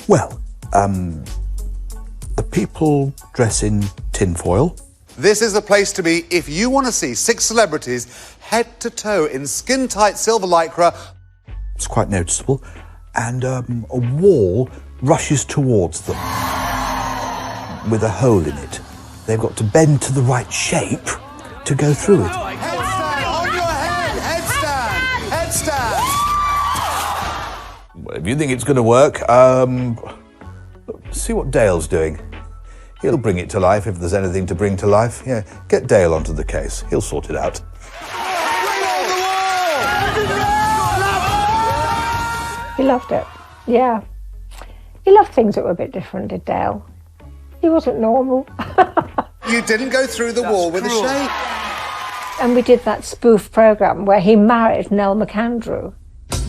Well, the people dress in tinfoil. This is the place to be if you want to see 6 celebrities head to toe in skin-tight silver lycra. It's quite noticeable. And a wall rushes towards them with a hole in it. They've got to bend to the right shape to go through it. Headstand, on your head! Headstand! Well, if you think it's going to work, see what Dale's doing. He'll bring it to life if there's anything to bring to life. Yeah, get Dale onto the case. He'll sort it out. He loved it, yeah. He loved things that were a bit different, did Dale. He wasn't normal. You didn't go through the wall with a shake. And we did that spoof programme where he married Nell McAndrew.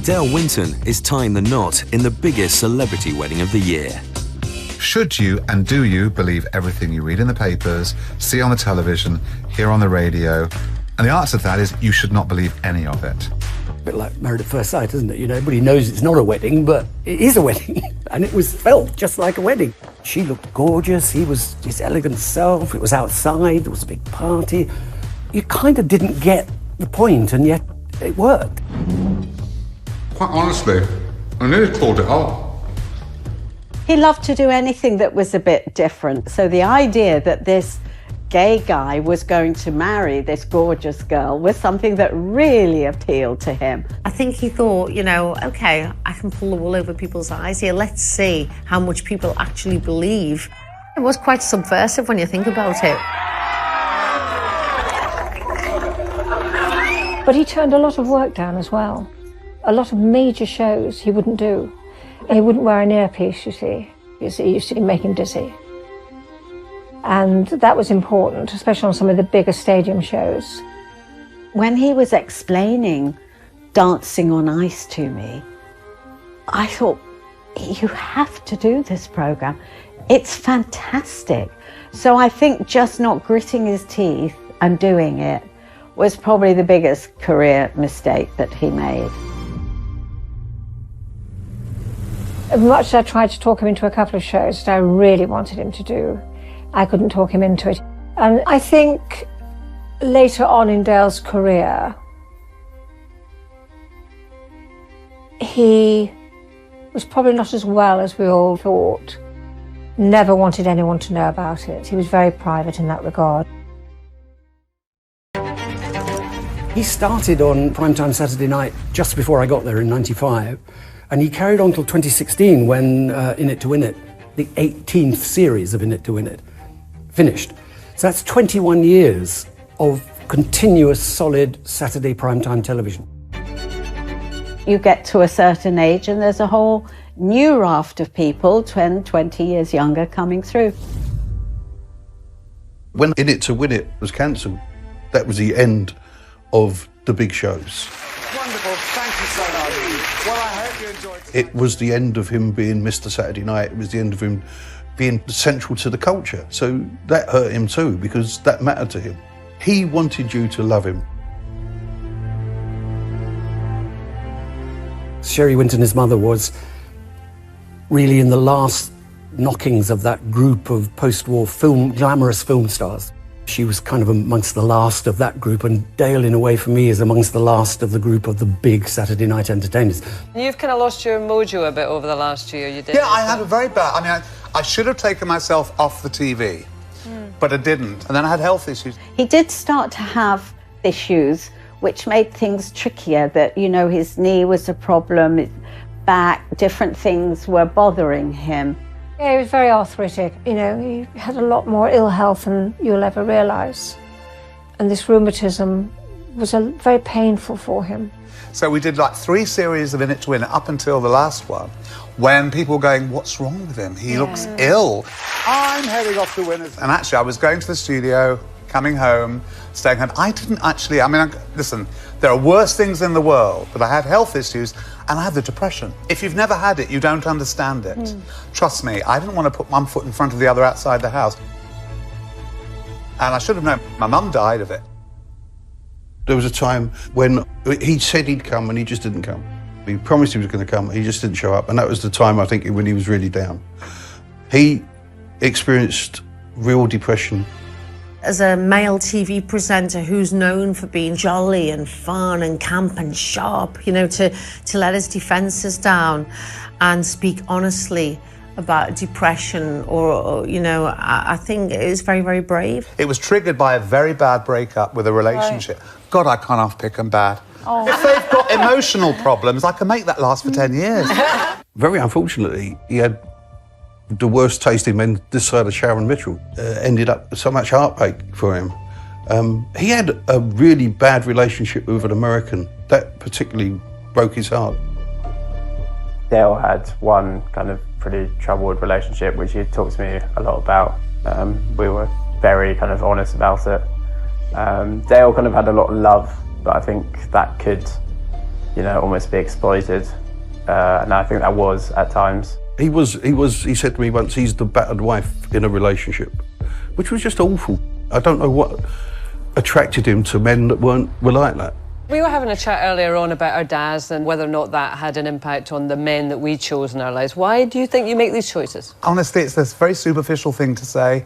Dale Winton is tying the knot in the biggest celebrity wedding of the year. Should you and do you believe everything you read in the papers, see on the television, hear on the radio? And the answer to that is you should not believe any of it. A bit like Married at First Sight, isn't it? You know, everybody knows it's not a wedding, but it is a wedding. And it was felt just like a wedding. She looked gorgeous, he was his elegant self, it was outside, there was a big party. You kind of didn't get the point, and yet it worked. Quite honestly, I nearly called it off. He loved to do anything that was a bit different. So the idea that this gay guy was going to marry this gorgeous girl was something that really appealed to him. I think he thought, you know, okay, I can pull the wool over people's eyes here. Let's see how much people actually believe. It was quite subversive when you think about it. But he turned a lot of work down as well. A lot of major shows he wouldn't do. He wouldn't wear an earpiece, you see. It used to make him dizzy. And that was important, especially on some of the bigger stadium shows. When he was explaining Dancing on Ice to me, I thought, you have to do this program. It's fantastic. So I think just not gritting his teeth and doing it was probably the biggest career mistake that he made. As much as I tried to talk him into a couple of shows that I really wanted him to do, I couldn't talk him into it. And I think later on in Dale's career, he was probably not as well as we all thought. Never wanted anyone to know about it. He was very private in that regard. He started on primetime Saturday night just before I got there in '95, and he carried on till 2016 when In It to Win It, the 18th series of In It to Win It, finished. So that's 21 years of continuous, solid Saturday primetime television. You get to a certain age and there's a whole new raft of people, 10, 20 years younger, coming through. When In It to Win It was cancelled, that was the end of the big shows. Wonderful, thank you so much. Well, I hope you enjoyed it. It was the end of him being Mr. Saturday Night. It was the end of him being central to the culture. So that hurt him too, because that mattered to him. He wanted you to love him. Sherry Winton, his mother, was really in the last knockings of that group of post-war glamorous film stars. She was kind of amongst the last of that group, and Dale, in a way, for me, is amongst the last of the group of the big Saturday night entertainers. You've kind of lost your mojo a bit over the last year, you did. Yeah, I had a very bad... I mean, I should have taken myself off the TV, but I didn't. And then I had health issues. He did start to have issues which made things trickier, that, you know, his knee was a problem, his back, different things were bothering him. Yeah, he was very arthritic. You know, he had a lot more ill health than you'll ever realise. And this rheumatism was very painful for him. So we did like 3 series of In It to Win It up until the last one, when people were going, what's wrong with him? He looks ill. I'm heading off to Winners. And actually, I was going to the studio, coming home, staying home. I didn't actually, listen, there are worse things in the world, but I had health issues and I had the depression. If you've never had it, you don't understand it. Trust me, I didn't want to put one foot in front of the other outside the house. And I should have known, my mum died of it. There was a time when he said he'd come and he just didn't come. He promised he was going to come, he just didn't show up. And that was the time, I think, when he was really down. He experienced real depression. As a male TV presenter who's known for being jolly and fun and camp and sharp, you know, to let his defences down and speak honestly about depression or you know, I think it was very, very brave. It was triggered by a very bad breakup with a relationship. Right. God, I can't off-pick them bad. Oh. If they've got emotional problems, I can make that last for 10 years. Very unfortunately, he had the worst tasting men this side of Sharon Mitchell. Ended up with so much heartbreak for him. He had a really bad relationship with an American. That particularly broke his heart. Dale had one kind of pretty troubled relationship, which he talked to me a lot about. We were very kind of honest about it. Dale kind of had a lot of love, but I think that could almost be exploited. And I think that was at times. He said to me once, he's the battered wife in a relationship, which was just awful. I don't know what attracted him to men that were like that. We were having a chat earlier on about our dads and whether or not that had an impact on the men that we chose in our lives. Why do you think you make these choices? Honestly, it's this very superficial thing to say.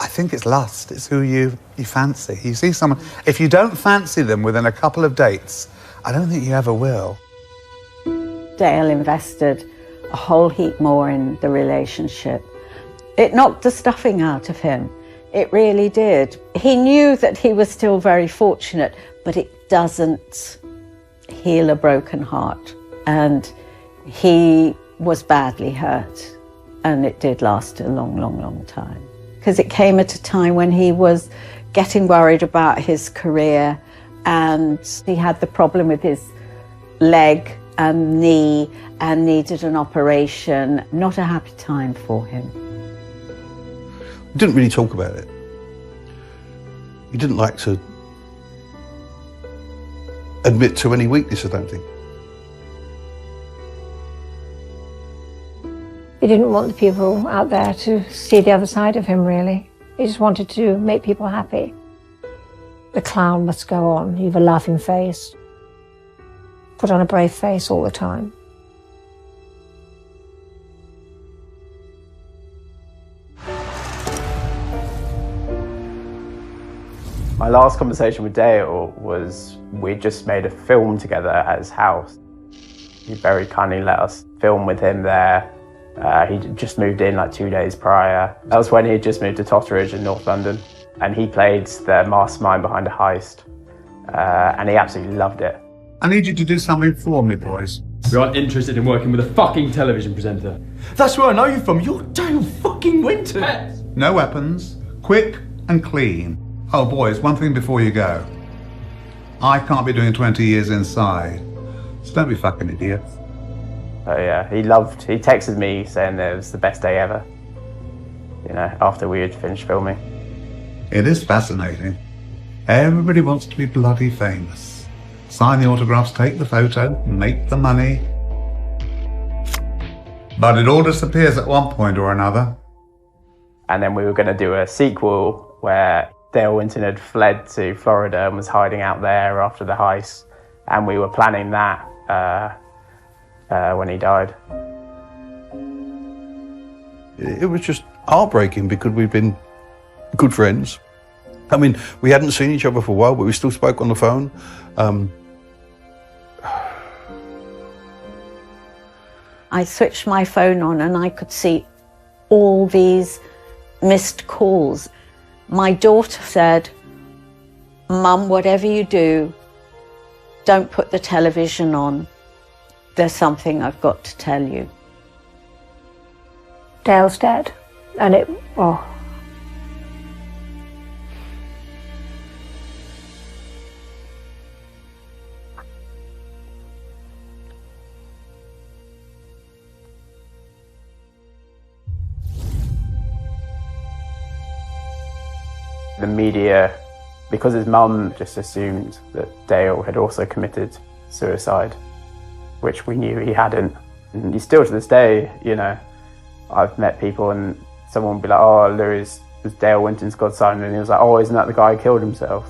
I think it's lust. It's who you fancy. You see someone, if you don't fancy them within a couple of dates, I don't think you ever will. Dale invested a whole heap more in the relationship. It knocked the stuffing out of him. It really did. He knew that he was still very fortunate, but it doesn't heal a broken heart. And he was badly hurt, and it did last a long, long, long time. Because it came at a time when he was getting worried about his career, and he had the problem with his leg and knee and needed an operation. Not a happy time for him. We didn't really talk about it. He didn't like to admit to any weakness, I don't think. He didn't want the people out there to see the other side of him, really. He just wanted to make people happy. The clown must go on. You have a laughing face. Put on a brave face all the time. My last conversation with Dale was we just made a film together at his house. He very kindly let us film with him there. He just moved in like 2 days prior. That was when he just moved to Totteridge in North London, and he played the mastermind behind a heist, and he absolutely loved it. I need you to do something for me, boys. We aren't interested in working with a fucking television presenter. That's where I know you from. You're Dale fucking Winton. No weapons, quick and clean. Oh, boys, one thing before you go. I can't be doing 20 years inside, so don't be fucking idiots. But yeah, he texted me saying that it was the best day ever, after we had finished filming. It is fascinating. Everybody wants to be bloody famous. Sign the autographs, take the photo, make the money. But it all disappears at one point or another. And then we were going to do a sequel where Dale Winton had fled to Florida and was hiding out there after the heist. And we were planning that when he died. It was just heartbreaking because we'd been good friends. I mean, we hadn't seen each other for a while, but we still spoke on the phone. I switched my phone on and I could see all these missed calls. My daughter said, "Mum, whatever you do, don't put the television on. There's something I've got to tell you." Dale's dead, and the media, because his mum just assumed that Dale had also committed suicide, which we knew he hadn't. And he still to this day, I've met people and someone will be like, "Oh, Louis was Dale Winton's godson," and he was like, "Oh, isn't that the guy who killed himself?"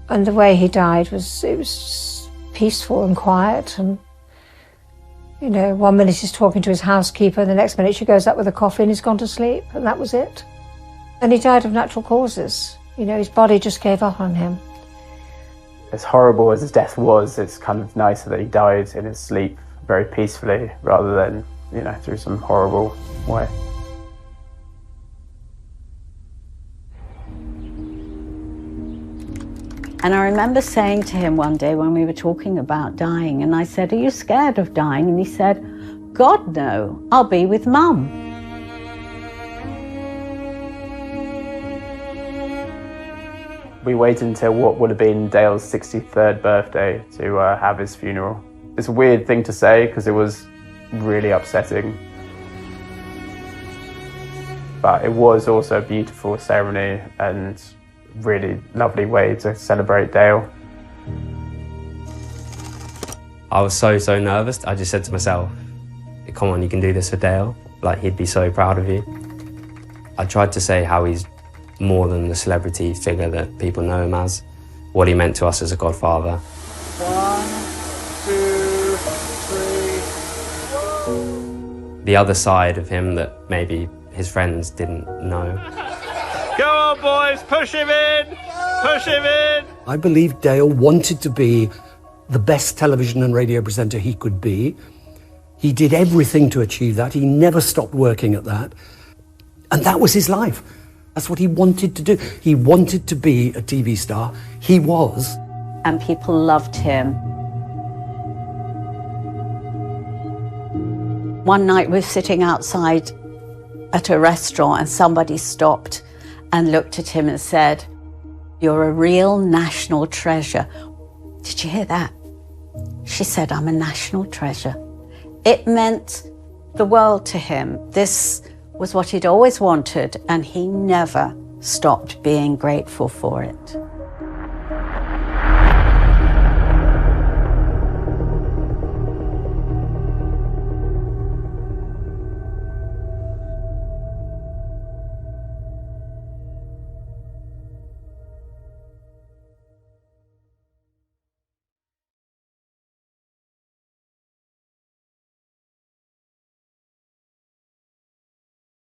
And the way he died was peaceful and quiet, and 1 minute he's talking to his housekeeper, the next minute she goes up with a coffee and he's gone to sleep, and that was it. And he died of natural causes. His body just gave up on him. As horrible as his death was, it's kind of nicer that he died in his sleep very peacefully rather than, through some horrible way. And I remember saying to him one day when we were talking about dying, and I said, "Are you scared of dying?" And he said, "God, no, I'll be with Mum." We waited until what would have been Dale's 63rd birthday to have his funeral. It's a weird thing to say because it was really upsetting. But it was also a beautiful ceremony and really lovely way to celebrate Dale. I was so nervous. I just said to myself, come on, you can do this for Dale. Like, he'd be so proud of you. I tried to say how he's more than the celebrity figure that people know him as, what he meant to us as a godfather. 1, 2, 3. The other side of him that maybe his friends didn't know. Go on, boys, push him in! Push him in! I believe Dale wanted to be the best television and radio presenter he could be. He did everything to achieve that. He never stopped working at that. And that was his life. That's what he wanted to do. He wanted to be a TV star. He was. And people loved him. One night we were sitting outside at a restaurant and somebody stopped and looked at him and said, "You're a real national treasure." Did you hear that? She said, "I'm a national treasure." It meant the world to him. This was what he'd always wanted, and he never stopped being grateful for it.